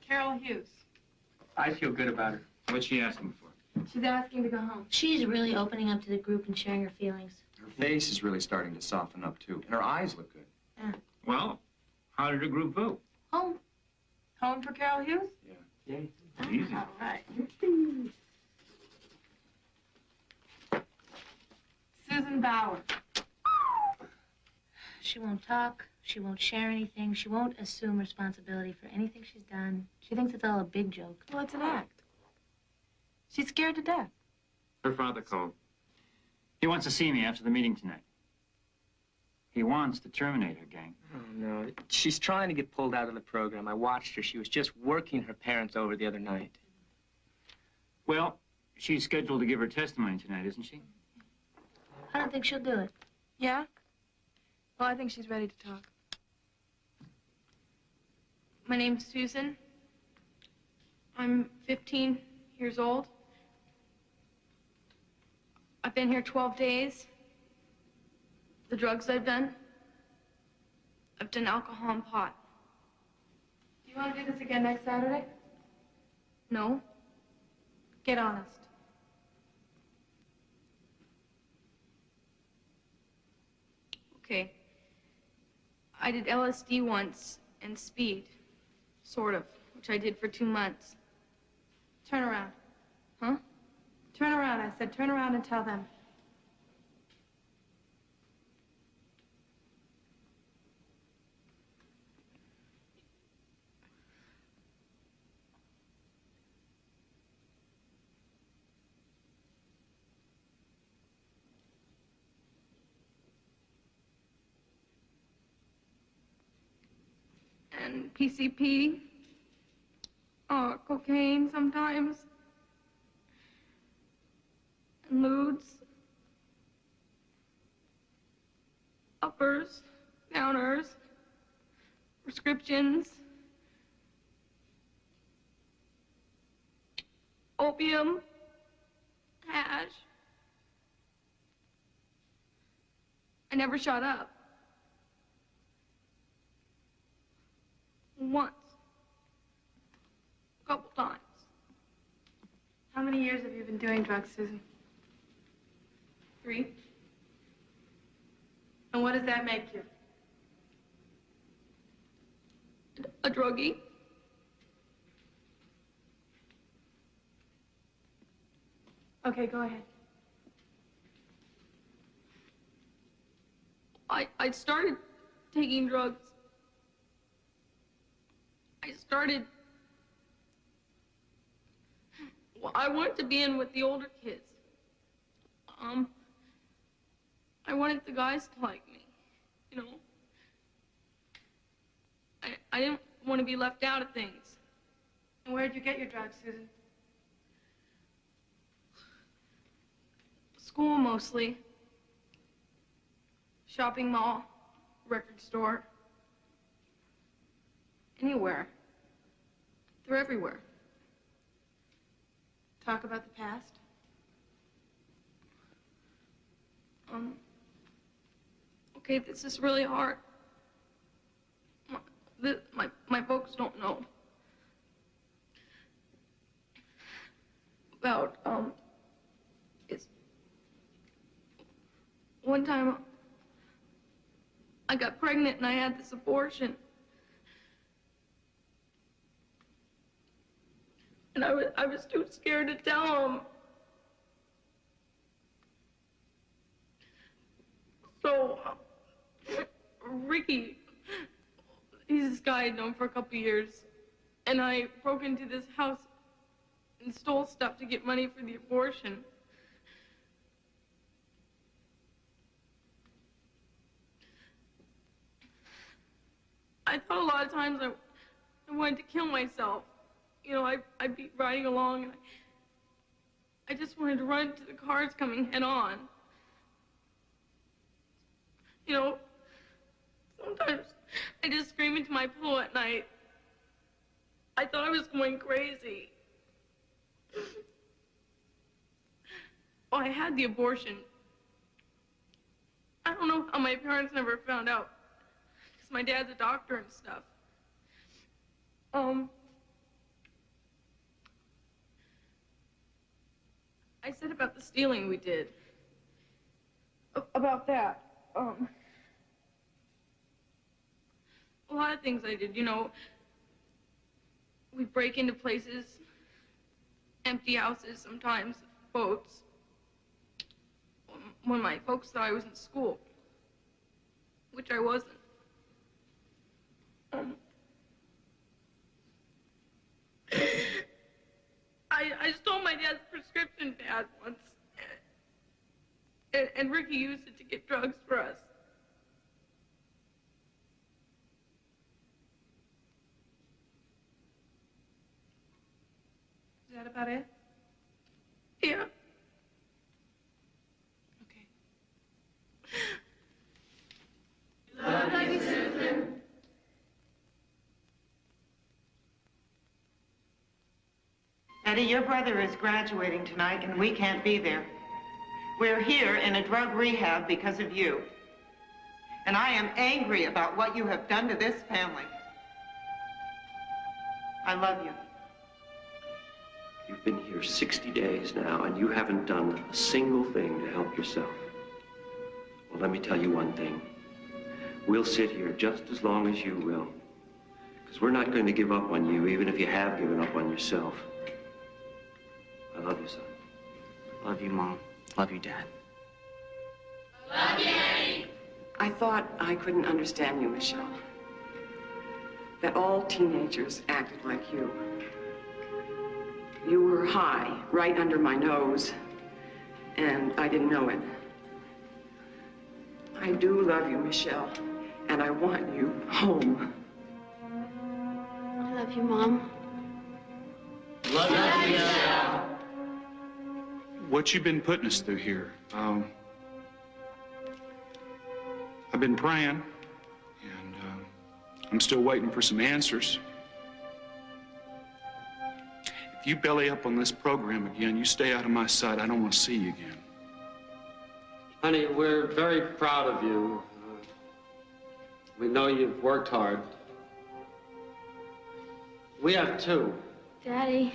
Carol Hughes. I feel good about her. What's she asking for? She's asking to go home. She's really opening up to the group and sharing her feelings. Her face is really starting to soften up, too. And her eyes look good. Yeah. Well, how did the group vote? Home. Home for Carol Hughes? Yeah. Easy. All right. Susan Bauer. She won't talk. She won't share anything. She won't assume responsibility for anything she's done. She thinks it's all a big joke. Well, it's an act. She's scared to death. Her father called. He wants to see me after the meeting tonight. He wants to terminate her, gang. Oh, no. She's trying to get pulled out of the program. I watched her. She was just working her parents over the other night. Well, she's scheduled to give her testimony tonight, isn't she? I don't think she'll do it. Yeah? Well, I think she's ready to talk. My name's Susan. I'm 15 years old. I've been here 12 days. The drugs I've done alcohol and pot. Do you want to do this again next Saturday? No? Get honest. Okay. I did LSD once and speed. Sort of. Which I did for 2 months. Turn around. Huh? Turn around, I said. Turn around and tell them. And PCP. Cocaine sometimes. And lewds. Uppers. Downers. Prescriptions. Opium. Hash. I never shut up. Once. A couple times. How many years have you been doing drugs, Susan? 3? And what does that make you? A druggie? Okay, go ahead. I started taking drugs. Well, I wanted to be in with the older kids. I wanted the guys to like me, you know. I didn't want to be left out of things. And where'd you get your drugs, Susan? School, mostly. Shopping mall, record store. Anywhere. They're everywhere. Talk about the past? Okay, this is really hard. My folks don't know about, it's one time I got pregnant and I had this abortion. And I was too scared to tell them. So, Ricky, he's this guy I'd known for a couple years, and I broke into this house and stole stuff to get money for the abortion. I thought a lot of times I wanted to kill myself. You know, I'd be riding along and I just wanted to run to the cars coming head on. You know, sometimes I just scream into my pillow at night. I thought I was going crazy. Well, I had the abortion. I don't know how my parents never found out, because my dad's a doctor and stuff. I said about the stealing we did. About that. A lot of things I did, you know. We'd break into places, empty houses sometimes, boats. When my folks thought I was in school, which I wasn't. I stole my dad's prescription pad once. And Ricky used it to get drugs for us. Is that about it? Yeah. Okay. Love you, Susan. Eddie, your brother is graduating tonight, and we can't be there. We're here in a drug rehab because of you. And I am angry about what you have done to this family. I love you. You've been here 60 days now, and you haven't done a single thing to help yourself. Well, let me tell you one thing. We'll sit here just as long as you will, because we're not going to give up on you, even if you have given up on yourself. I love you, son. Love you, Mom. Love you, Dad. Love you, Eddie. I thought I couldn't understand you, Michelle. That all teenagers acted like you. You were high, right under my nose, and I didn't know it. I do love you, Michelle, and I want you home. I love you, Mom. Love you, Michelle. What you've been putting us through here. I've been praying, and I'm still waiting for some answers. If you belly up on this program again, you stay out of my sight. I don't want to see you again. Honey, we're very proud of you. We know you've worked hard. We have too. Daddy,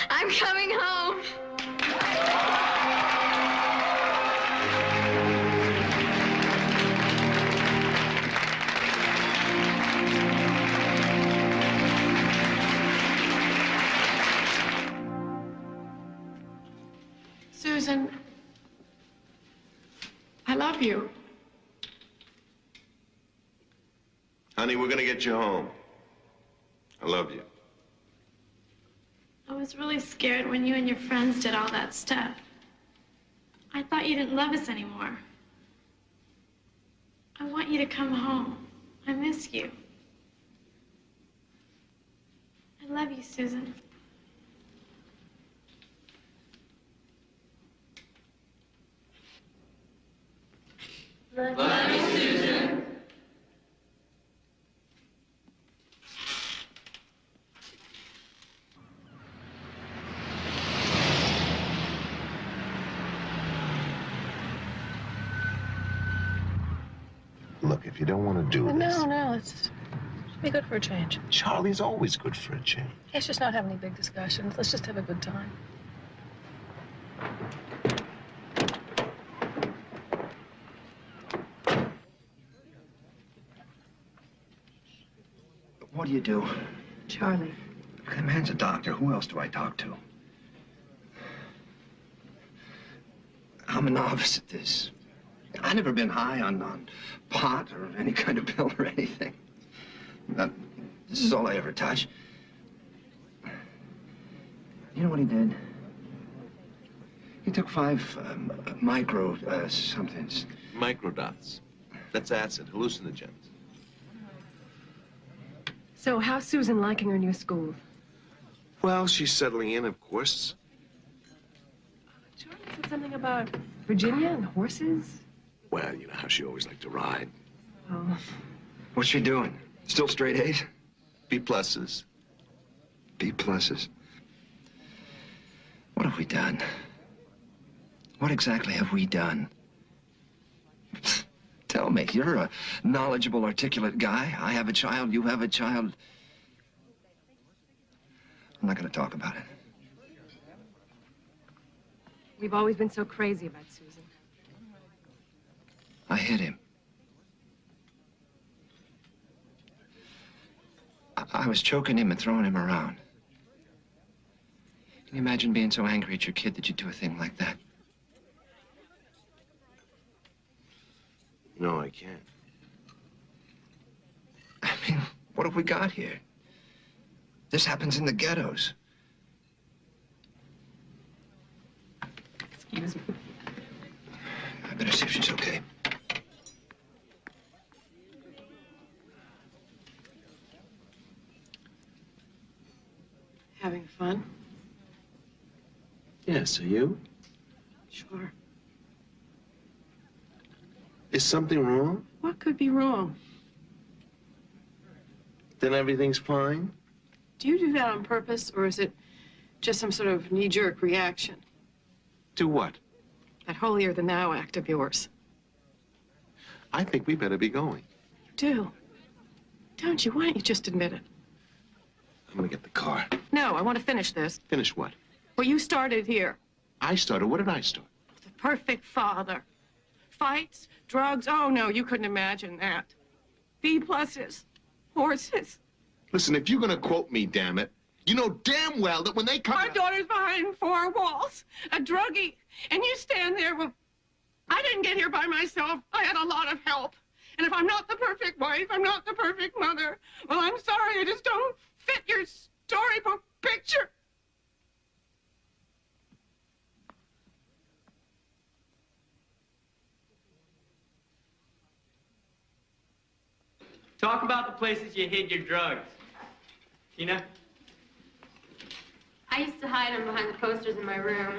I'm coming home. Susan, I love you. Honey, we're gonna get you home. I love you. I was really scared when you and your friends did all that stuff. I thought you didn't love us anymore. I want you to come home. I miss you. I love you, Susan. Love you, Susan. Look, if you don't want to do this... No, it's be good for a change. Charlie's always good for a change. Let's just not have any big discussions. Let's just have a good time. What do you do? Charlie. The man's a doctor. Who else do I talk to? I'm a novice at this. I've never been high on pot or any kind of pill or anything. This is all I ever touch. You know what he did? He took 5 micro somethings. Microdots. That's acid, hallucinogens. So, how's Susan liking her new school? Well, she's settling in, of course. Charlie said something about Virginia and horses. Well, you know how she always liked to ride. Oh. What's she doing? Still straight A's? B pluses. B pluses. What have we done? What exactly have we done? Tell me, you're a knowledgeable, articulate guy. I have a child, you have a child. I'm not going to talk about it. We've always been so crazy about Susan. I hit him. I was choking him and throwing him around. Can you imagine being so angry at your kid that you do a thing like that? No, I can't. I mean, what have we got here? This happens in the ghettos. Excuse me. I better see if she's okay. Having fun? Yes, are you? Sure. Is something wrong? What could be wrong? Then everything's fine? Do you do that on purpose, or is it just some sort of knee-jerk reaction? To what? That holier-than-thou act of yours. I think we better be going. You do. Don't you? Why don't you just admit it? I'm gonna get the car. No, I want to finish this. Finish what? Well, you started here. I started. What did I start? The perfect father. Fights, drugs. Oh, no, you couldn't imagine that. B pluses. Horses. Listen, if you're gonna quote me, damn it, you know damn well that when they come... Our daughter's behind 4 walls. A druggie. And you stand there, well, I didn't get here by myself. I had a lot of help. And if I'm not the perfect wife, I'm not the perfect mother. Well, I'm sorry, I just don't fit your storybook picture. Talk about the places you hid your drugs. Tina? I used to hide them behind the posters in my room.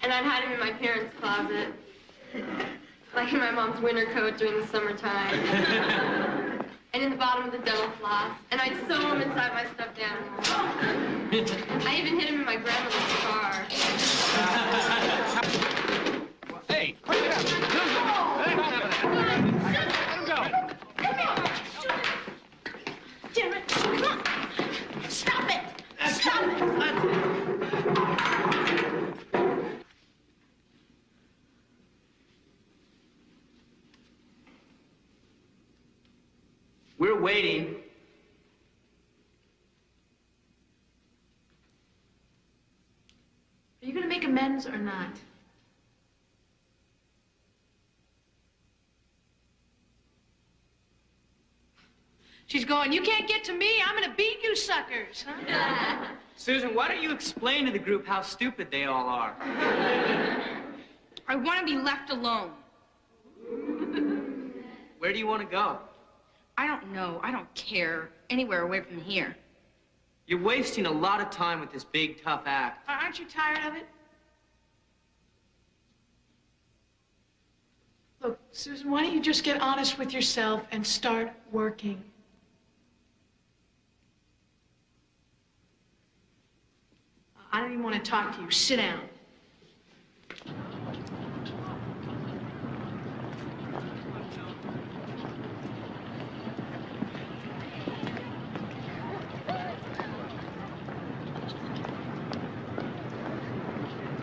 And I'd hide them in my parents' closet. Like in my mom's winter coat during the summertime. And in the bottom of the dental floss. And I'd sew them inside my stuffed animals. I even hid them in my grandmother's car. Hey, put it up. Let him go. Damn it! Come on! Stop it! Stop it! We're waiting. Are you going to make amends or not? She's going, you can't get to me, I'm gonna beat you suckers. Huh? Susan, why don't you explain to the group how stupid they all are? I want to be left alone. Where do you want to go? I don't know. I don't care. Anywhere away from here. You're wasting a lot of time with this big, tough act. Aren't you tired of it? Look, Susan, why don't you just get honest with yourself and start working? I don't even want to talk to you. Sit down.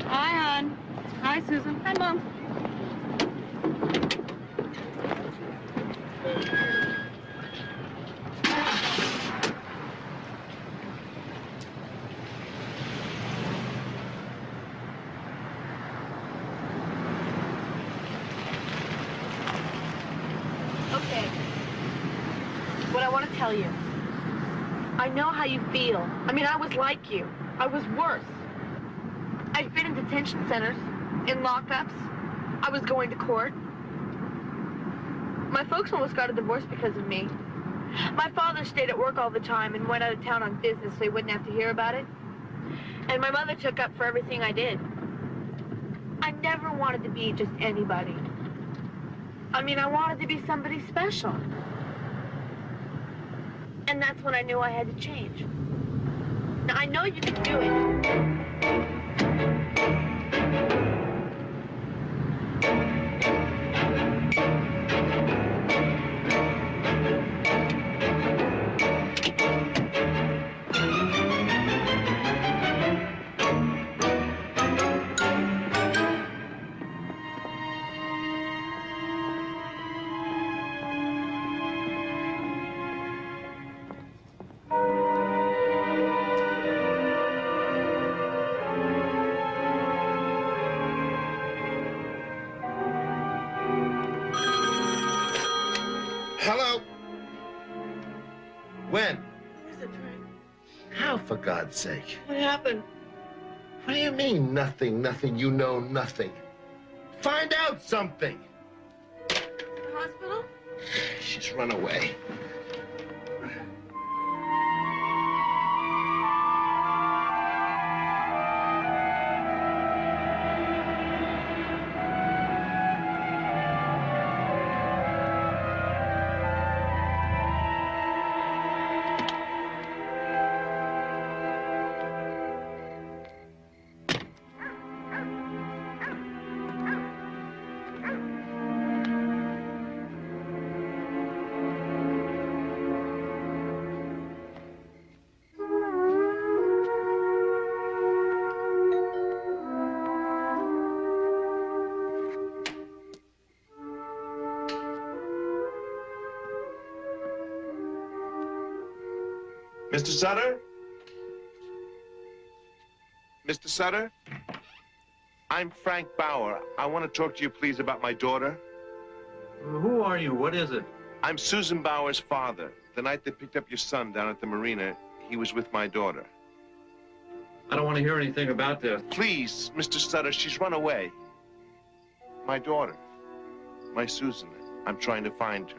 Hi, hon. Hi, Susan. Hi, Mom. Okay. What I want to tell you. I know how you feel. I mean, I was like you. I was worse. I've been in detention centers, in lockups. I was going to court. My folks almost got a divorce because of me. My father stayed at work all the time and went out of town on business so he wouldn't have to hear about it. And my mother took up for everything I did. I never wanted to be just anybody. I mean, I wanted to be somebody special. And that's when I knew I had to change. Now, I know you can do it. Hello? When? Who is it, Frank? How, for God's sake? What happened? What do you mean, nothing, nothing, you know nothing? Find out something! Hospital? She's run away. Mr. Sutter? Mr. Sutter? I'm Frank Bauer. I want to talk to you, please, about my daughter. Who are you? What is it? I'm Susan Bauer's father. The night they picked up your son down at the marina, he was with my daughter. I don't want to hear anything about this. Please, Mr. Sutter, she's run away. My daughter. My Susan. I'm trying to find her.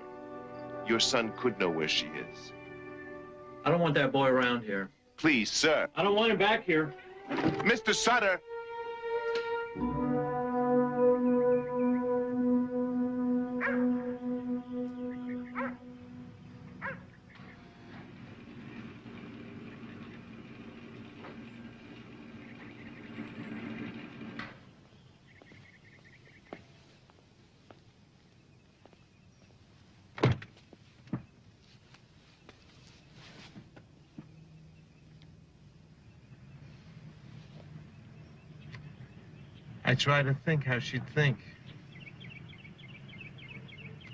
Your son could know where she is. I don't want that boy around here. Please, sir. I don't want him back here. Mr. Sutter! I try to think how she'd think.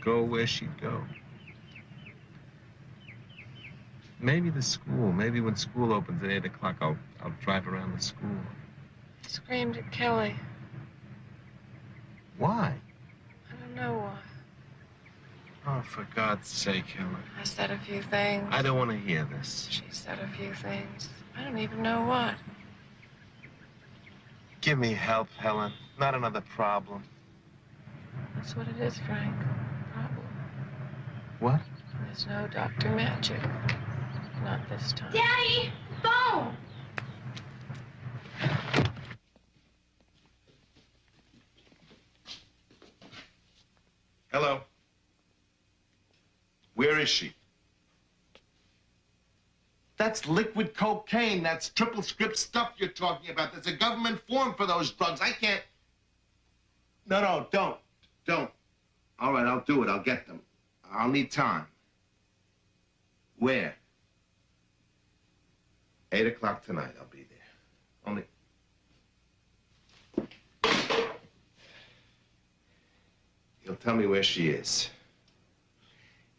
Go where she'd go. Maybe the school. Maybe when school opens at 8 o'clock, I'll drive around the school. Screamed at Kelly. Why? I don't know why. Oh, for God's sake, Helen. I said a few things. I don't want to hear this. She said a few things. I don't even know what. Give me help, Helen. Not another problem. That's what it is, Frank. Problem. What? There's no Dr. Magic. Not this time. Daddy! Phone! Hello. Where is she? That's liquid cocaine. That's triple script stuff you're talking about. There's a government form for those drugs. I can't... No, don't. Don't. All right, I'll do it. I'll get them. I'll need time. Where? 8 o'clock tonight, I'll be there. Only... He'll tell me where she is.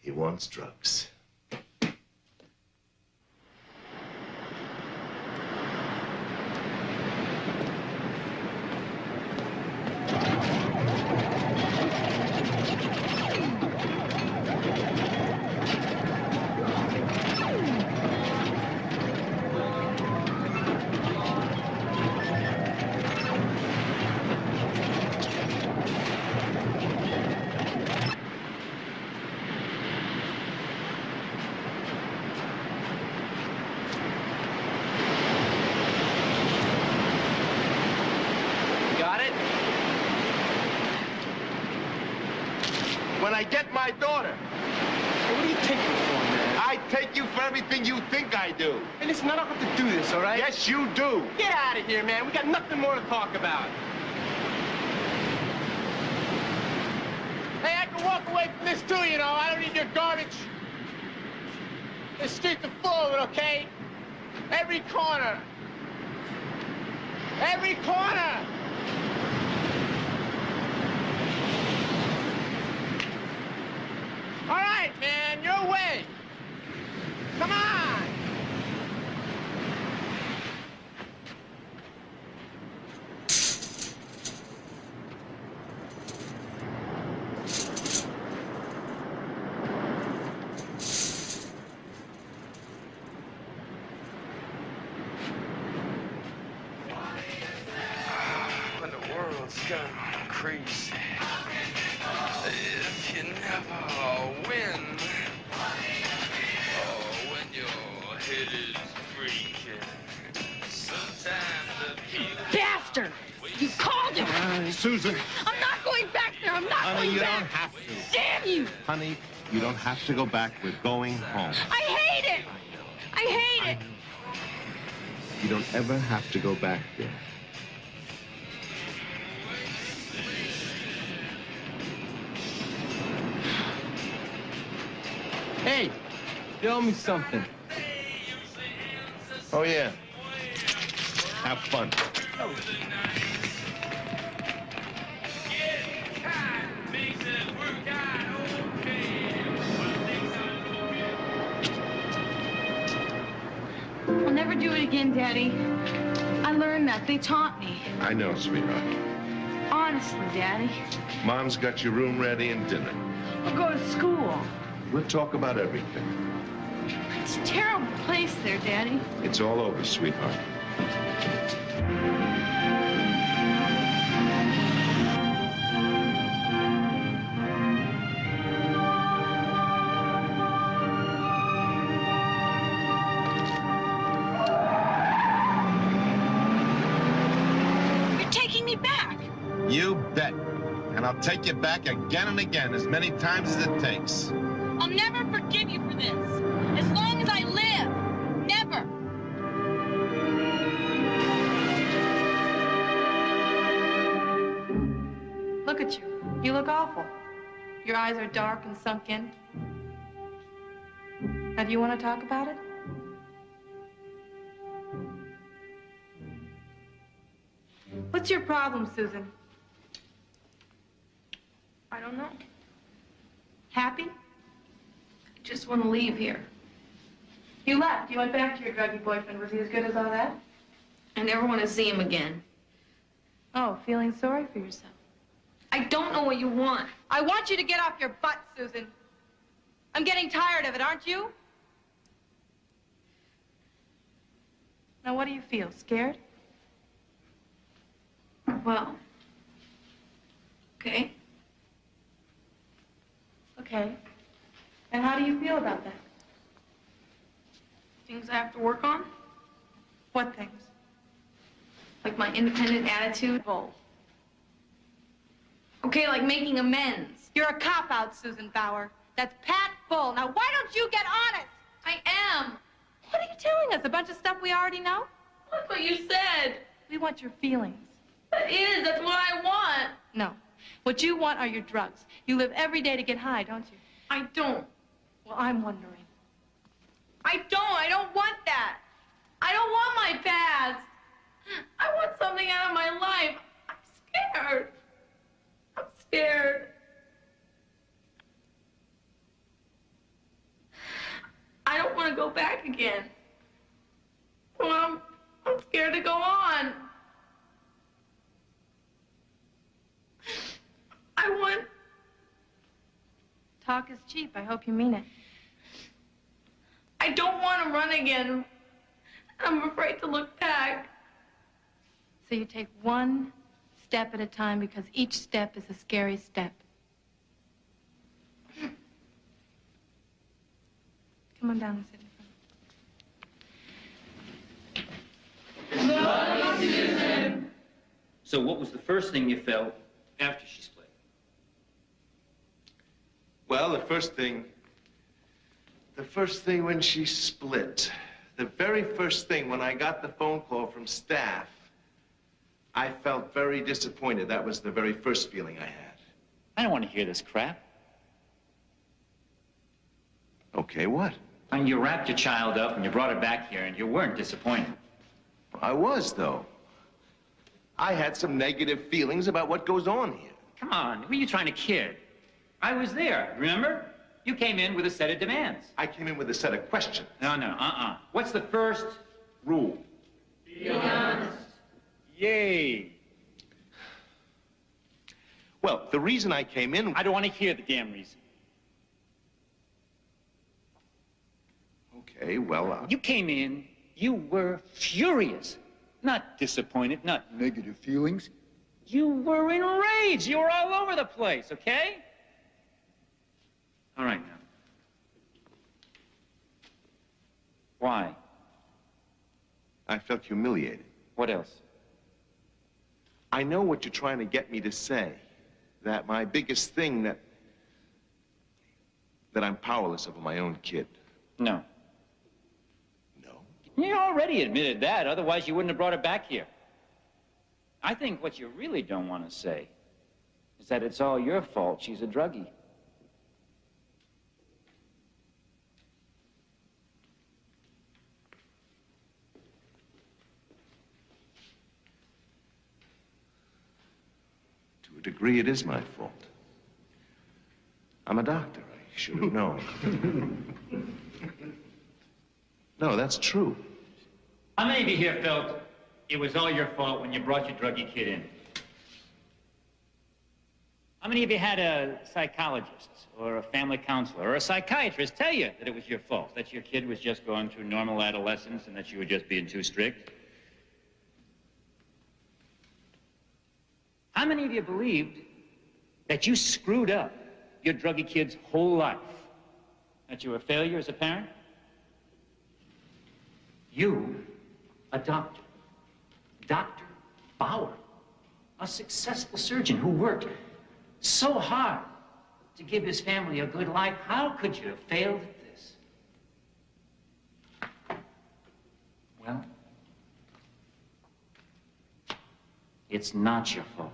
He wants drugs. When I get my daughter. Hey, what do you take me for, man? I take you for everything you think I do. Hey, listen, I don't have to do this, all right? Yes, you do. Get out of here, man. We got nothing more to talk about. Hey, I can walk away from this too, you know. I don't need your garbage. The streets are full of it, okay? Every corner. Every corner. All right, man, your way. Come on. When the world's gone crazy, if you never win, oh, when your head is breaking, sometimes the people... Bastard! You called him! Susan. I'm not going back there! I'm not Honey, going you back! don't have to. Damn you! Honey, you don't have to go back. We're going home. I hate it! I hate it! You don't ever have to go back there. Hey, you owe me something. Oh, yeah. Have fun. I'll never do it again, Daddy. I learned that. They taught me. I know, sweetheart. Honestly, Daddy. Mom's got your room ready and dinner. I'll go to school. We'll talk about everything. It's a terrible place there, Daddy. It's all over, sweetheart. You're taking me back. You bet. And I'll take you back again and again, as many times as it takes. I'll never forgive you for this. As long as I live. Never. Look at you. You look awful. Your eyes are dark and sunk in. Now, do you want to talk about it? What's your problem, Susan? I don't know. Happy? I just want to leave here. You left. You went back to your druggy boyfriend. Was he as good as all that? I never want to see him again. Oh, feeling sorry for yourself. I don't know what you want. I want you to get off your butt, Susan. I'm getting tired of it, aren't you? Now, what do you feel? Scared? Well, okay. Okay. And how do you feel about that? Things I have to work on? What things? Like my independent attitude? Bull. Okay, like making amends. You're a cop-out, Susan Bauer. That's Pat Bull. Now, why don't you get honest? I am. What are you telling us? A bunch of stuff we already know? That's what you said. We want your feelings. That is, that's what I want. No. What you want are your drugs. You live every day to get high, don't you? I don't. Well, I'm wondering. I don't want that. I don't want my past. I want something out of my life. I'm scared. I'm scared. I don't want to go back again. Well, I'm scared to go on. I want... Talk is cheap. I hope you mean it. I don't want to run again. I'm afraid to look back. So you take one step at a time because each step is a scary step. Come on down and sit in front. So what was the first thing you felt after she split? Well, the first thing when she split, the very first thing when I got the phone call from staff, I felt very disappointed. That was the very first feeling I had. I don't want to hear this crap. Okay, what? And you wrapped your child up and you brought her back here and you weren't disappointed. I was, though. I had some negative feelings about what goes on here. Come on, who are you trying to kid? I was there, remember? You came in with a set of demands. I came in with a set of questions. No, What's the first rule? Be honest. Yay. Well, the reason I came in... I don't want to hear the damn reason. Okay, well... You came in, you were furious. Not disappointed, not negative feelings. You were enraged. You were all over the place, okay? All right, now. Why? I felt humiliated. What else? I know what you're trying to get me to say. That my biggest thing that I'm powerless over my own kid. No. No? You already admitted that, otherwise you wouldn't have brought her back here. I think what you really don't want to say is that it's all your fault she's a druggie. To a degree, it is my fault. I'm a doctor. I should have known. No, that's true. How many of you here felt it was all your fault when you brought your druggie kid in? How many of you had a psychologist or a family counselor or a psychiatrist tell you that it was your fault, that your kid was just going through normal adolescence and that you were just being too strict? How many of you believed that you screwed up your druggie kid's whole life? That you were a failure as a parent? You, a doctor, Dr. Bauer, a successful surgeon who worked so hard to give his family a good life. How could you have failed at this? Well, it's not your fault.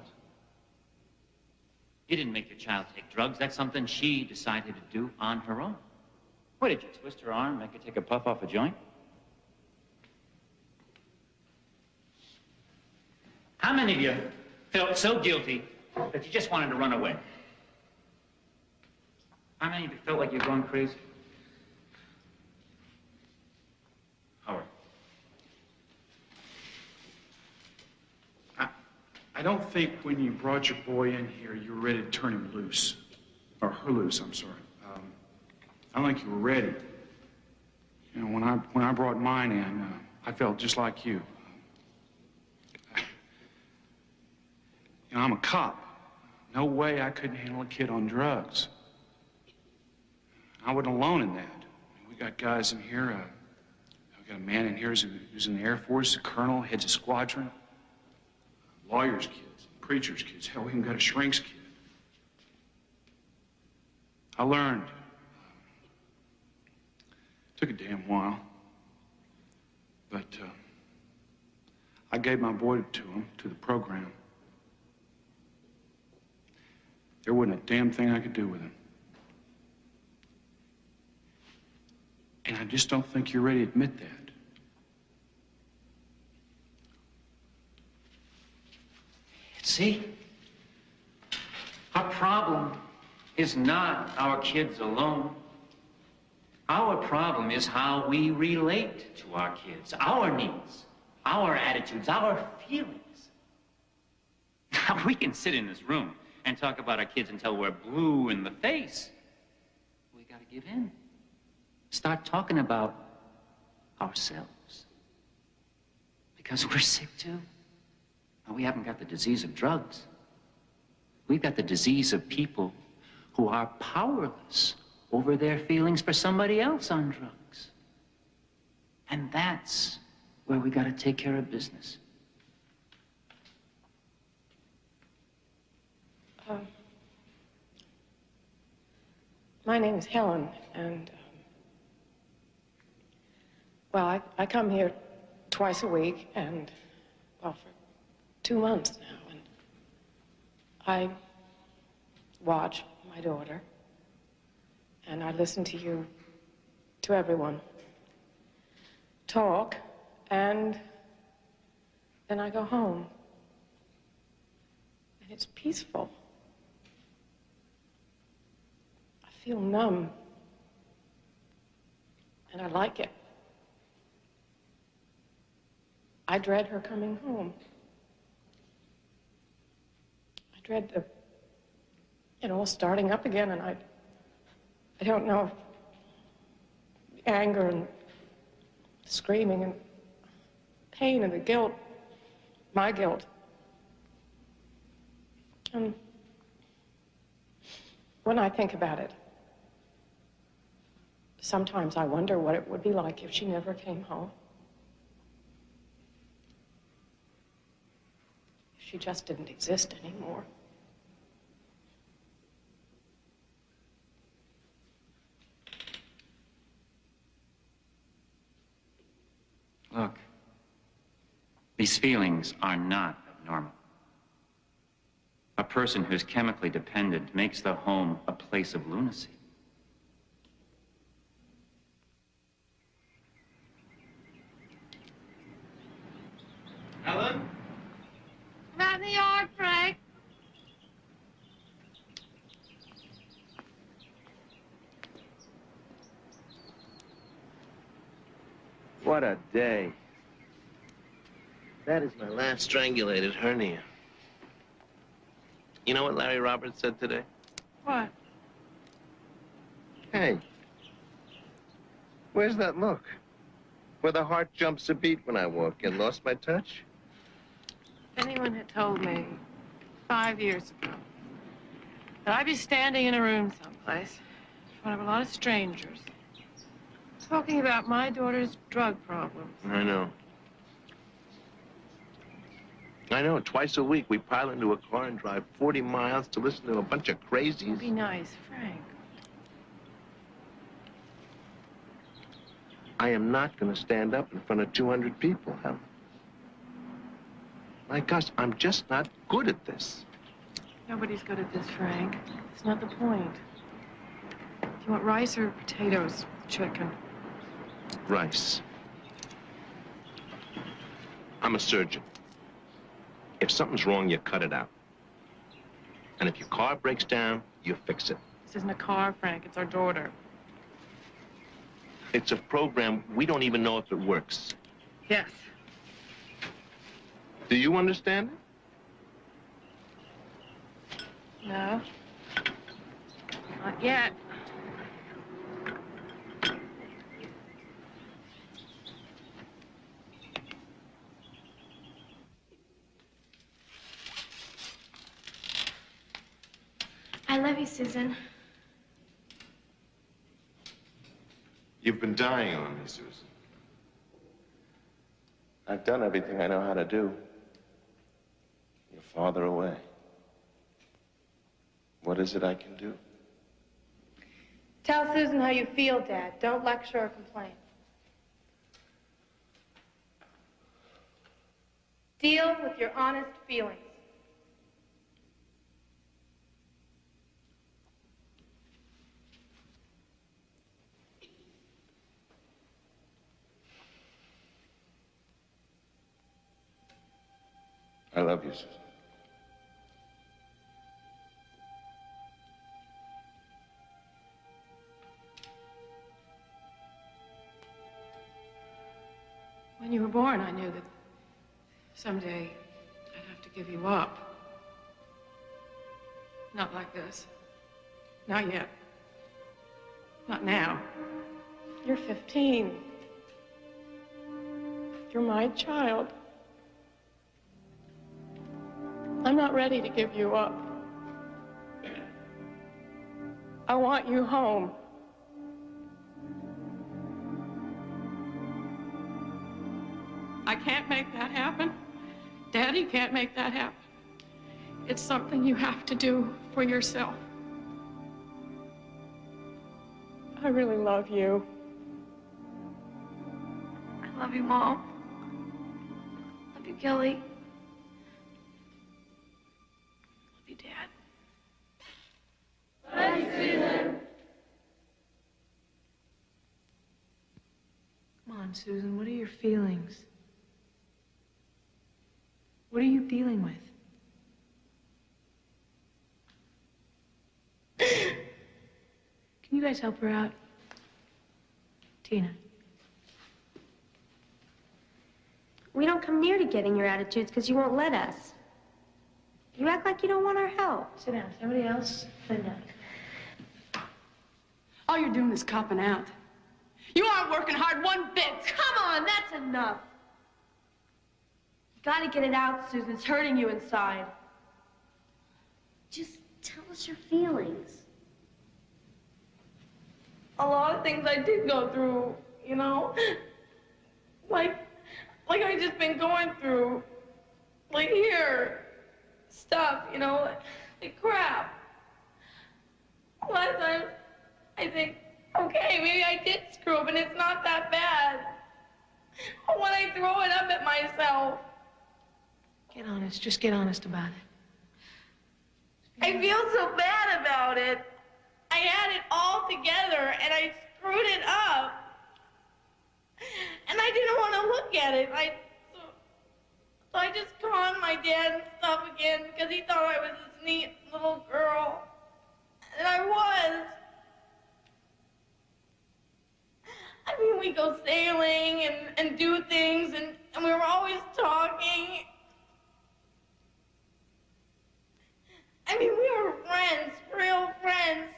You didn't make your child take drugs. That's something she decided to do on her own. What, did you twist her arm, make her take a puff off a joint? How many of you felt so guilty that you just wanted to run away? How many of you felt like you're going crazy? Howard. I don't think when you brought your boy in here, you were ready to turn him loose. Or her loose, I'm sorry. I don't think you were ready. You know, when I brought mine in, I felt just like you. You know, I'm a cop. No way I couldn't handle a kid on drugs. I wasn't alone in that. We got guys in here. We got a man in here who's in the Air Force, a colonel, heads a squadron. Lawyers' kids, preachers' kids. Hell, we even got a shrink's kid. I learned. Took a damn while. But I gave my boy to him, to the program. There wasn't a damn thing I could do with him. And I just don't think you're ready to admit that. See? Our problem is not our kids alone. Our problem is how we relate to our kids, our needs, our attitudes, our feelings. Now, we can sit in this room and talk about our kids until we're blue in the face. We gotta give in. Start talking about ourselves. Because we're sick too. Now, we haven't got the disease of drugs. We've got the disease of people who are powerless over their feelings for somebody else on drugs. And that's where we gotta take care of business. My name is Helen, and, well, I come here twice a week, and, well, for 2 months now, and I watch my daughter, and I listen to you, to everyone, talk, and then I go home, and it's peaceful. I feel numb, and I like it. I dread her coming home. I dread the, you know, starting up again, and I don't know, the anger and screaming and pain and the guilt, my guilt. And when I think about it, sometimes I wonder what it would be like if she never came home. If she just didn't exist anymore. Look, these feelings are not abnormal. A person who's chemically dependent makes the home a place of lunacy. Helen? I'm out in the yard, Frank. What a day. That is my last strangulated hernia. You know what Larry Roberts said today? What? Hey, where's that look? Where the heart jumps a beat when I walk in. Lost my touch? If anyone had told me 5 years ago that I'd be standing in a room someplace in front of a lot of strangers talking about my daughter's drug problems. I know. I know. Twice a week, we pile into a car and drive 40 miles to listen to a bunch of crazies. Be nice, Frank. I am not going to stand up in front of 200 people, Helen. My gosh, I'm just not good at this. Nobody's good at this, Frank. It's not the point. Do you want rice or potatoes with chicken? Rice. I'm a surgeon. If something's wrong, you cut it out. And if your car breaks down, you fix it. This isn't a car, Frank. It's our daughter. It's a program we don't even know if it works. Yes. Do you understand it? No. Not yet. I love you, Susan. You've been dying on me, Susan. I've done everything I know how to do. Your father away. What is it I can do? Tell Susan how you feel, Dad. Don't lecture or complain. Deal with your honest feelings. I love you, Susan. When you were born, I knew that someday I'd have to give you up. Not like this. Not yet. Not now. You're 15. You're my child. I'm not ready to give you up. I want you home. I can't make that happen. Daddy can't make that happen. It's something you have to do for yourself. I really love you. I love you, Mom. Love you, Kelly. Love you, Dad. Love you, Susan. Come on, Susan, what are your feelings? What are you dealing with? Can you guys help her out? Tina. We don't come near to getting your attitudes because you won't let us. You act like you don't want our help. Sit down. Somebody else? Linda. All you're doing is copping out. You aren't working hard one bit. Come on, that's enough. You gotta get it out, Susan. It's hurting you inside. Just tell us your feelings. A lot of things I did go through, you know? Like I just been going through. Like here. Stuff, you know? Like crap. A lot of times I think, okay, maybe I did screw up and it's not that bad. But when I throw it up at myself, Get honest. Just get honest about it. I feel so bad about it. I had it all together and I screwed it up. And I didn't want to look at it. So I just conned my dad and stuff again because he thought I was this neat little girl. And I was. I mean, we go sailing and do things and we were always talking. I mean, we were friends, real friends.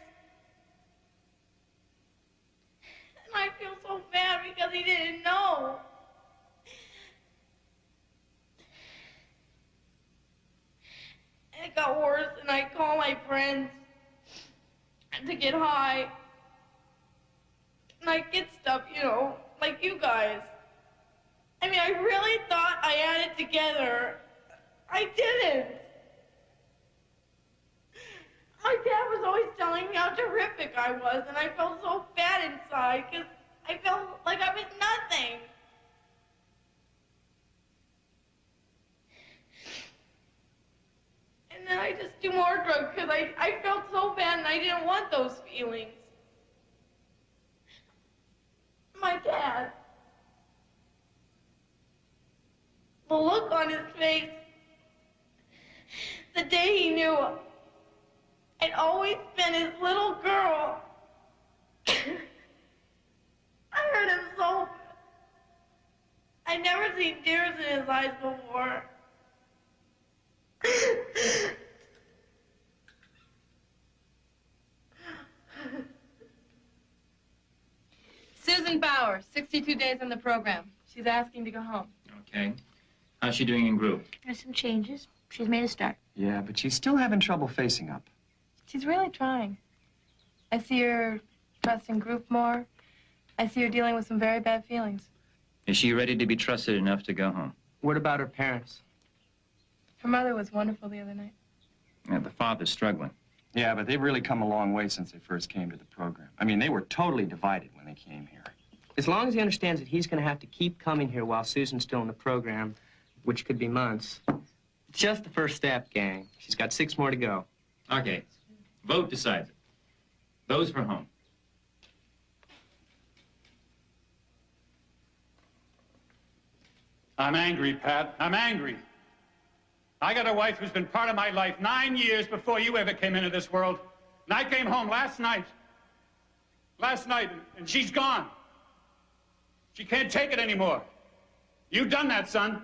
And I feel so bad because he didn't know. And it got worse, and I call my friends to get high. And I get stuff, you know, like you guys. I mean, I really thought I had it together. I didn't. My dad was always telling me how terrific I was, and I felt so bad inside because I felt like I was nothing. And then I just do more drugs because I felt so bad and I didn't want those feelings. My dad, the look on his face, the day he knew I'd always been his little girl. I hurt him so. I'd never seen tears in his eyes before. Susan Bauer, 62 days in the program. She's asking to go home. Okay. How's she doing in group? There's some changes. She's made a start. Yeah, but she's still having trouble facing up. She's really trying. I see her trusting group more. I see her dealing with some very bad feelings. Is she ready to be trusted enough to go home? What about her parents? Her mother was wonderful the other night. Yeah, the father's struggling. Yeah, but they've really come a long way since they first came to the program. I mean, they were totally divided when they came here. As long as he understands that he's going to have to keep coming here while Susan's still in the program, which could be months. It's just the first step, gang. She's got 6 more to go. Okay. Vote decides it. Those for home. I'm angry, Pat. I'm angry. I got a wife who's been part of my life 9 years before you ever came into this world. And I came home last night, and she's gone. She can't take it anymore. You've done that, son.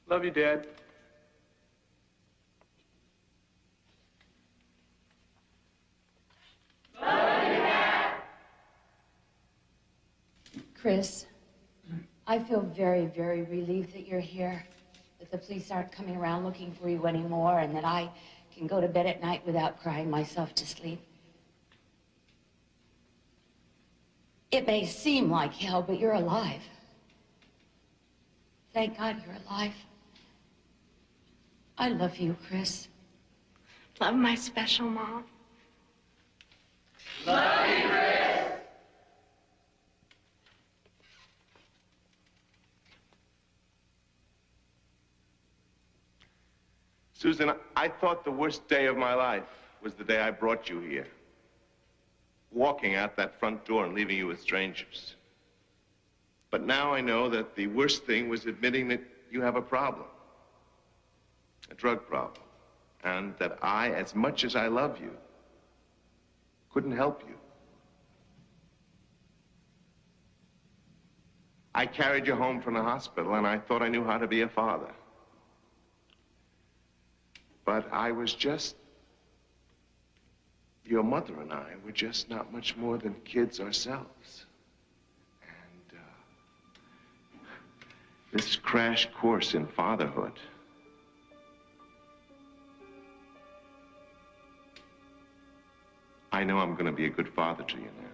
Love you, Dad. Chris, I feel very, very relieved that you're here, that the police aren't coming around looking for you anymore, and that I can go to bed at night without crying myself to sleep. It may seem like hell, but you're alive. Thank God you're alive. I love you, Chris. Love my special mom. Love you, Chris. Susan, I thought the worst day of my life was the day I brought you here. Walking out that front door and leaving you with strangers. But now I know that the worst thing was admitting that you have a problem. A drug problem. And that I, as much as I love you, couldn't help you. I carried you home from the hospital and I thought I knew how to be a father. But I was just... Your mother and I were just not much more than kids ourselves. And this crash course in fatherhood. I know I'm going to be a good father to you now.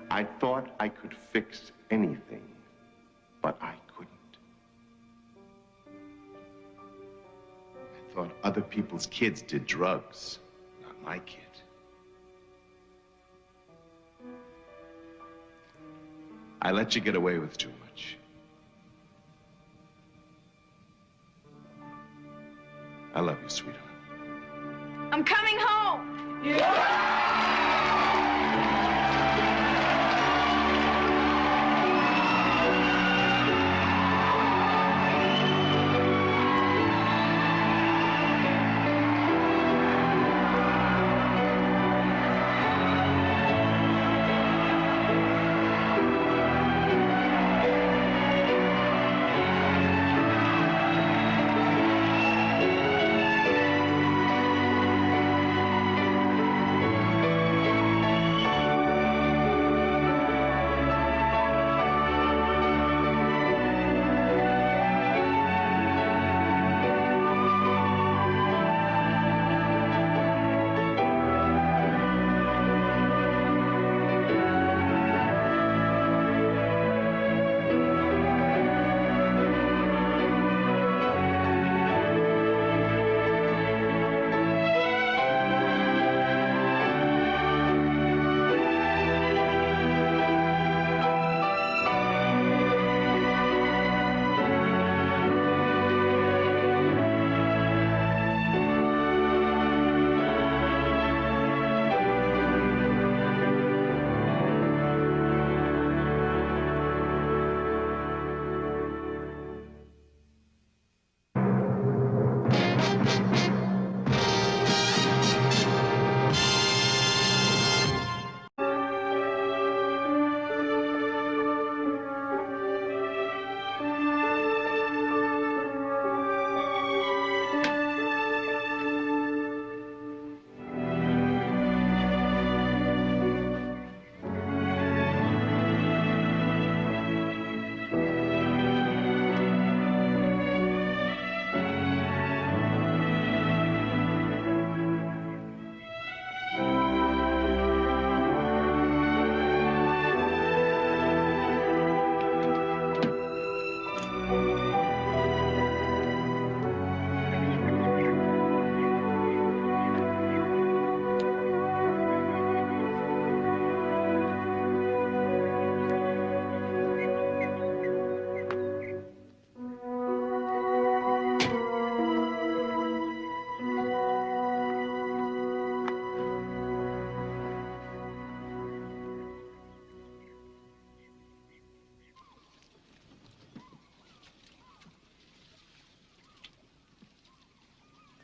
I thought I could fix anything, but I couldn't. I thought other people's kids did drugs, not my kid. I let you get away with too much. I love you, sweetheart. I'm coming home.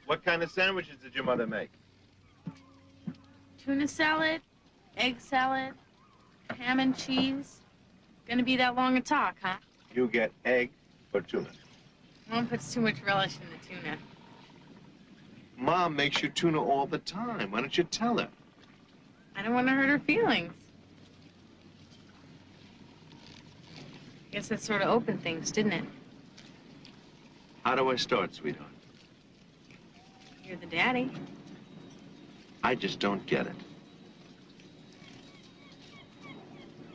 What kind of sandwiches did your mother make? Tuna salad, egg salad, ham and cheese. Gonna be that long a talk, huh? You get egg or tuna. Mom puts too much relish in the tuna. Mom makes you tuna all the time. Why don't you tell her? I don't want to hurt her feelings. Guess that sort of opened things, didn't it? How do I start, sweetheart? You're the daddy. I just don't get it.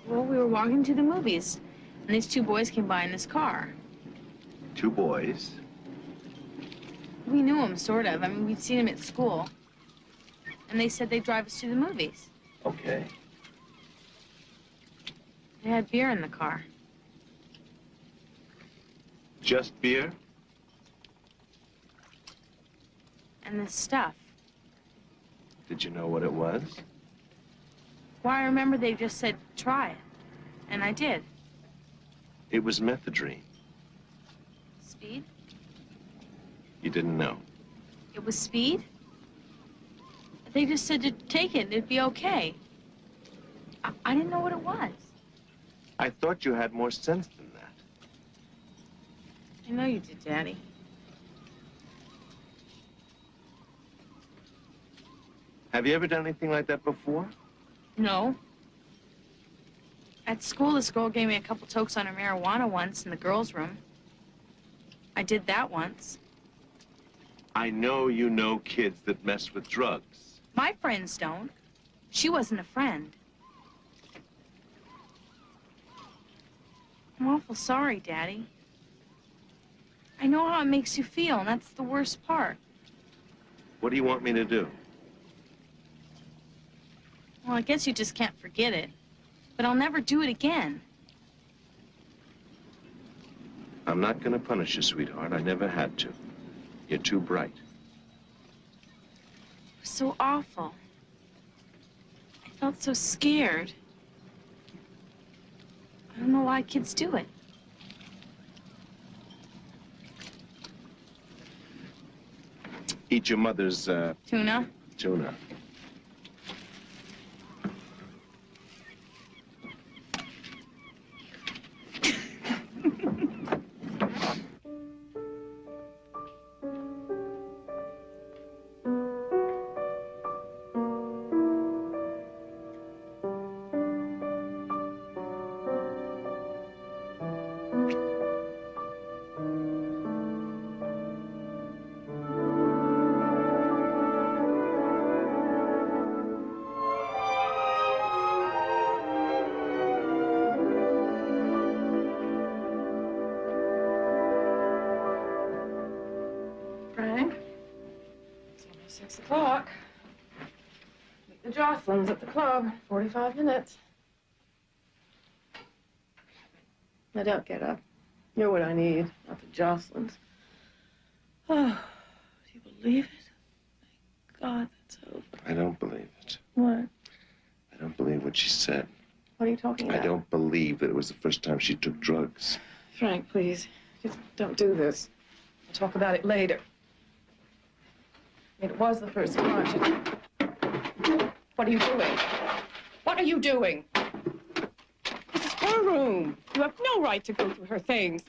Well, we were walking to the movies, and these two boys came by in this car. Two boys. We knew them, sort of. I mean, we'd seen them at school. And they said they'd drive us to the movies. Okay. They had beer in the car. Just beer? And this stuff. Did you know what it was? Well, I remember they just said, try it. And I did. It was methadone. Speed? You didn't know. It was speed? They just said to take it and it'd be okay. I didn't know what it was. I thought you had more sense than that. I know you did, Daddy. Have you ever done anything like that before? No. At school, this girl gave me a couple tokes on her marijuana once in the girls' room. I did that once. I know you know kids that mess with drugs. My friends don't. She wasn't a friend. I'm awful sorry, Daddy. I know how it makes you feel, and that's the worst part. What do you want me to do? Well, I guess you just can't forget it. But I'll never do it again. I'm not going to punish you, sweetheart. I never had to. You're too bright. It was so awful. I felt so scared. I don't know why kids do it. Eat your mother's, Tuna? tuna. Frank, it's only 6 o'clock. Meet the Jocelyn's at the club. 45 minutes. Now don't get up. You're what I need, not the Jocelyn's. Oh, do you believe it? Thank God that's over. I don't believe it. What? I don't believe what she said. What are you talking about? I don't believe that it was the first time she took drugs. Frank, please. Just don't do this. We'll talk about it later. It was the first time. What are you doing? What are you doing? This is her room. You have no right to go through her things.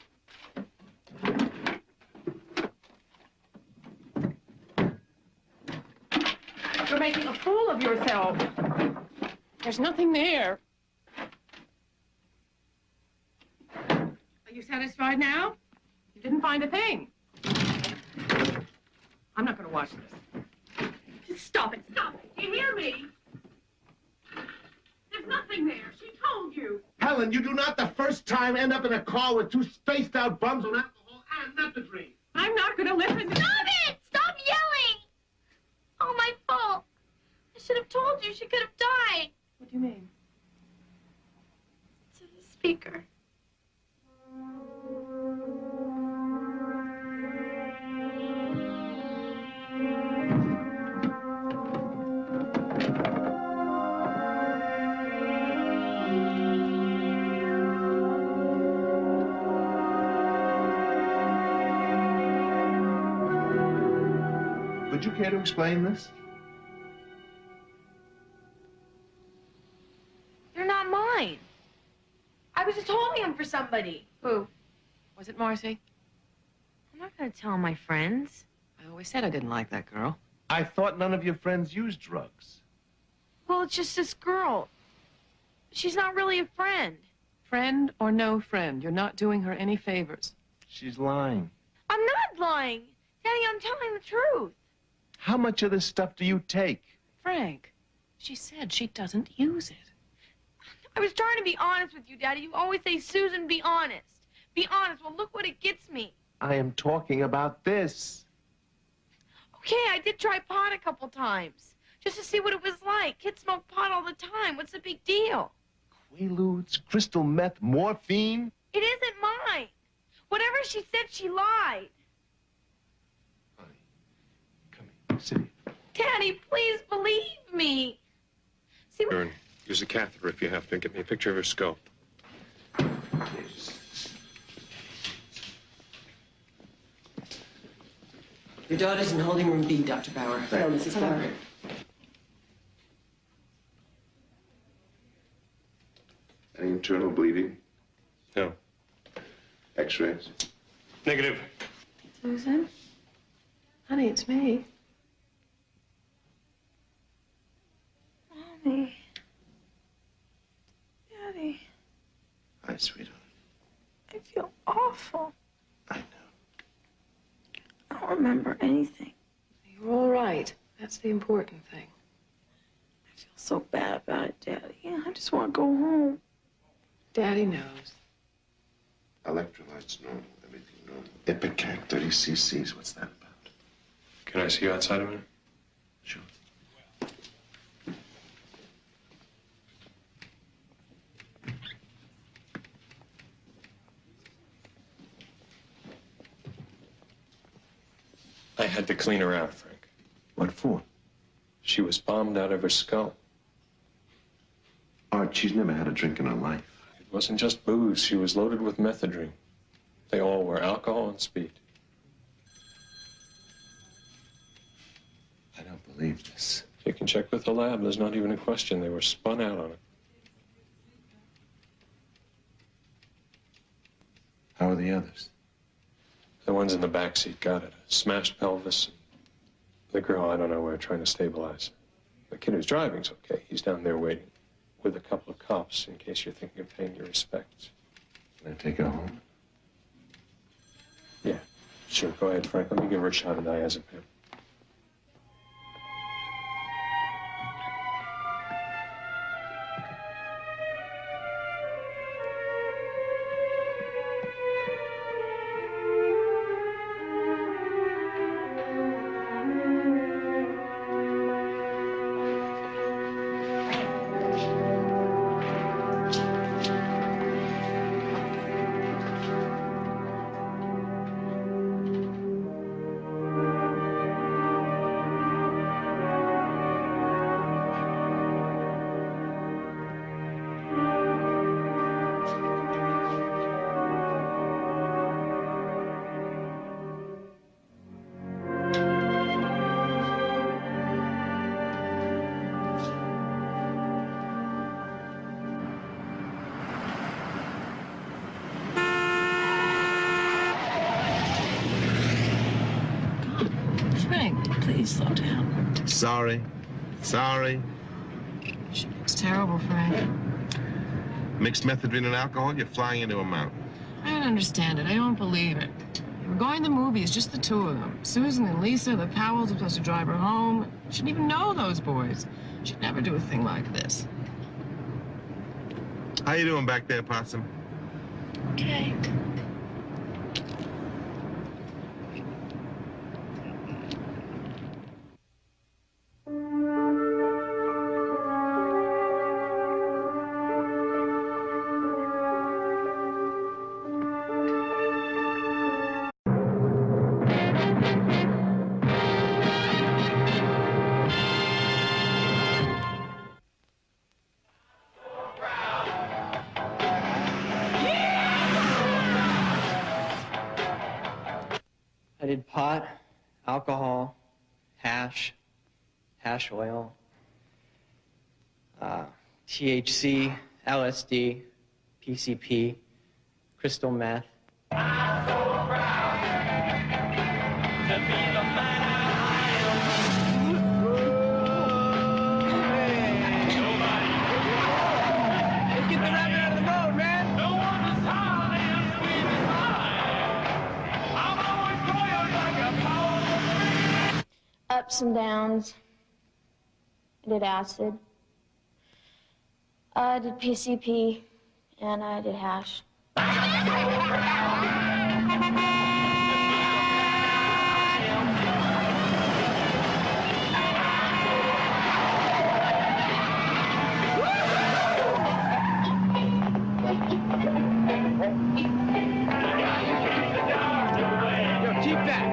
You're making a fool of yourself. There's nothing there. Are you satisfied now? You didn't find a thing. I'm not going to watch this. Just stop it. Stop it. Do you hear me? There's nothing there. She told you. Helen, you do not the first time end up in a car with two spaced-out bums on alcohol and methadone. I'm not going to listen. Stop it! Stop yelling! All my fault. I should have told you she could have died. What do you mean? To the speaker. would you care to explain this? They're not mine. I was just holding them for somebody. Who? Was it Marcy? I'm not gonna tell my friends. I always said I didn't like that girl. I thought none of your friends used drugs. Well, it's just this girl. She's not really a friend. Friend or no friend, you're not doing her any favors. She's lying. I'm not lying. Daddy, I'm telling the truth. How much of this stuff do you take? Frank, she said she doesn't use it. I was trying to be honest with you, Daddy. You always say, Susan, be honest. Be honest. Well, look what it gets me. I am talking about this. Okay, I did try pot a couple times. Just to see what it was like. Kids smoke pot all the time. What's the big deal? Quaaludes, crystal meth, morphine. It isn't mine. Whatever she said, she lied. Sit. Daddy, please believe me. See, Turn. Use a catheter if you have to. Get me a picture of her skull. Your daughter's in holding room B, Dr. Bauer. Hello, Mrs. Bauer. Any internal bleeding? No. X-rays? Negative. Susan? Honey, it's me. Mommy. Daddy, Hi, sweetheart. I feel awful. I know. I don't remember anything. You're all right. That's the important thing. I feel so bad about it, Daddy. I just want to go home. Daddy knows. Electrolytes normal, everything normal. Ipecac, 30 cc's. What's that about? Can I see you outside a minute? Sure. I had to clean her out, Frank. What for? She was bombed out of her skull. Art, she's never had a drink in her life. It wasn't just booze. She was loaded with methadone. They all were alcohol and speed. I don't believe this. You can check with the lab. There's not even a question. They were spun out on it. How are the others? The ones in the back seat got it. A smashed pelvis. The girl, I don't know where, trying to stabilize. The kid who's driving's okay. He's down there waiting with a couple of cops in case you're thinking of paying your respects. Can I take her home? Yeah, sure. Go ahead, Frank. Let me give her a shot of diazepam. Please slow down. Sorry. Sorry. She looks terrible, Frank. Mixed methadone and alcohol, you're flying into a mountain. I don't understand it. I don't believe it. They were going to the movies, just the two of them. Susan and Lisa, the Powells were supposed to drive her home. She didn't even know those boys. She'd never do a thing like this. How you doing back there, Possum? Okay. I did pot, alcohol, hash oil, THC, LSD, PCP, crystal meth. I'm so proud to be the man I am. Let's get the rabbit out of the road, man. No one is hardly as sweet as I. I'm always going like a power. Ups and downs. I did acid. I did PCP, and I did hash. Yo, keep that.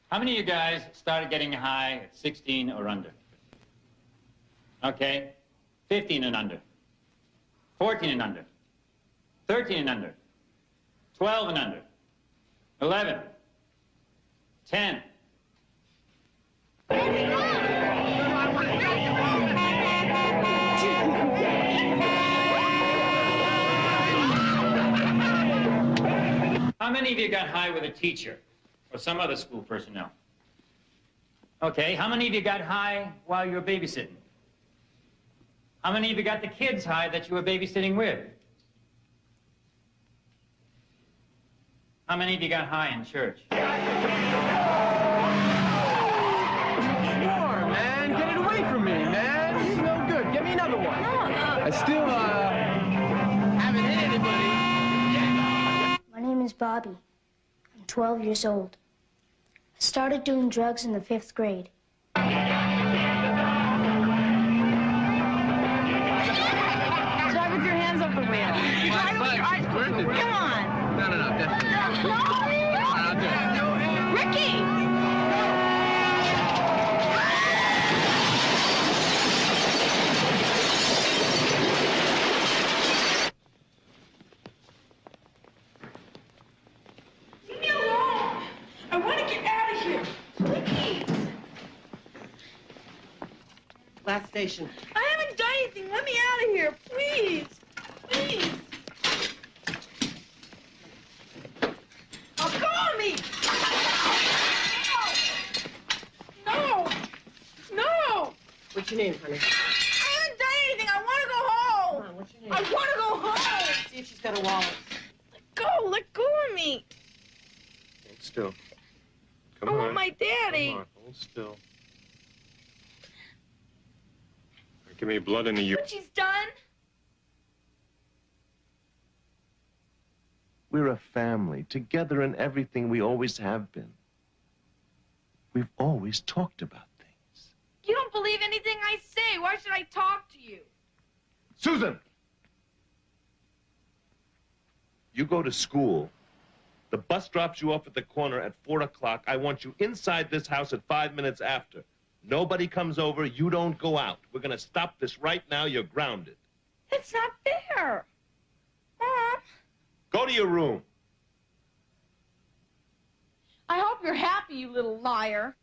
How many of you guys started getting high at 16 or under? Okay. 15 and under. 14 and under. 13 and under. 12 and under. 11. 10. How many of you got high with a teacher or some other school personnel? Okay, how many of you got high while you were babysitting? How many of you got the kids high that you were babysitting with? How many of you got high in church? More, man. Get it away from me, man. This is no good. Get me another one. I still, haven't hit anybody yet. My name is Bobby. I'm 12 years old. I started doing drugs in the 5th grade. Drive with your hands off the wheel. Drive with your eyes closed. Come on. No, definitely. I'll do it. Ricky! Leave me alone. I want to get out of here. Please. Last station. I haven't done anything. Let me out of here. Please. Please. Oh, come on me. No. No. What's your name, honey? I haven't done anything. I want to go home. Come on, what's your name? I want to go home. See if she's got a wallet. Let go of me. Hold still. Come I on. want my daddy. Come on, hold still. Give me blood in the urine. What she's done? We're a family, together in everything. We always have been. We've always talked about things. You don't believe anything I say. Why should I talk to you? Susan! You go to school. The bus drops you off at the corner at 4 o'clock. I want you inside this house at 5 minutes after. Nobody comes over. You don't go out. We're going to stop this right now. You're grounded. It's not fair. Mom. Go to your room. I hope you're happy, you little liar.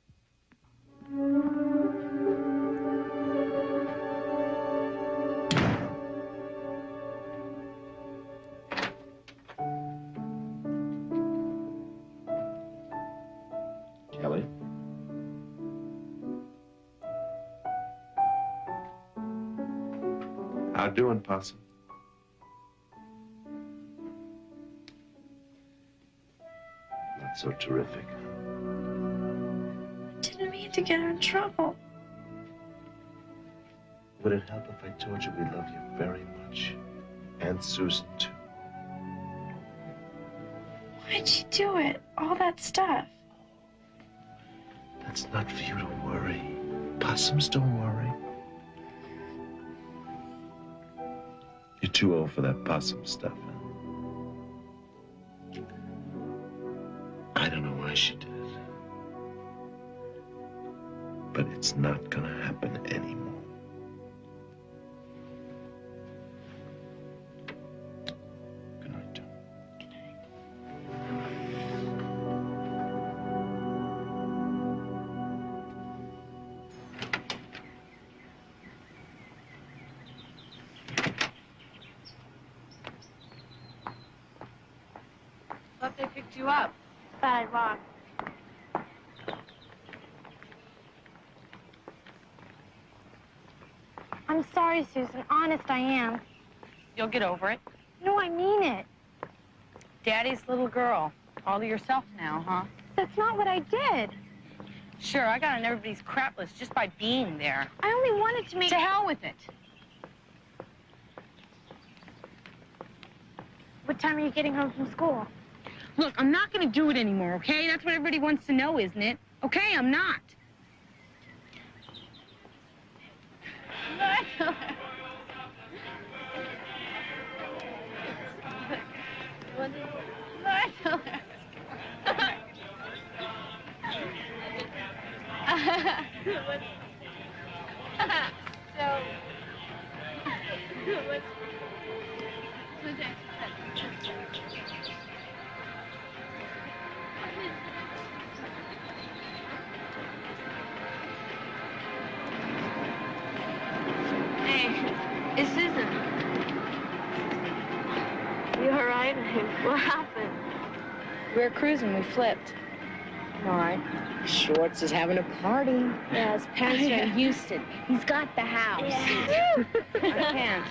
Kelly? How doing, Possum? Not so terrific. Didn't mean to get her in trouble. Would it help if I told you we love you very much? And Susan, too. Why'd she do it? All that stuff. That's not for you to worry. Possums don't worry. You're too old for that possum stuff, huh? I don't know why she did it. But it's not gonna happen anymore. Good night, Tom. Thought they picked you up. Bad walk. I'm sorry, Susan. Honest, I am. You'll get over it. No, I mean it. Daddy's little girl. All to yourself now, huh? That's not what I did. Sure, I got on everybody's crap list just by being there. I only wanted to make... To hell with it. What time are you getting home from school? Look, I'm not going to do it anymore, okay? That's what everybody wants to know, isn't it? Okay, I'm not. Hey, it's Susan. You all right? What happened? We were cruising. We flipped. All right. Schwartz is having a party. Yeah, his parents are in Houston. He's got the house. I can't.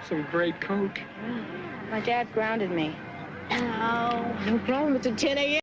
Some great coke. My dad grounded me. No. No problem. It's at 10 a.m.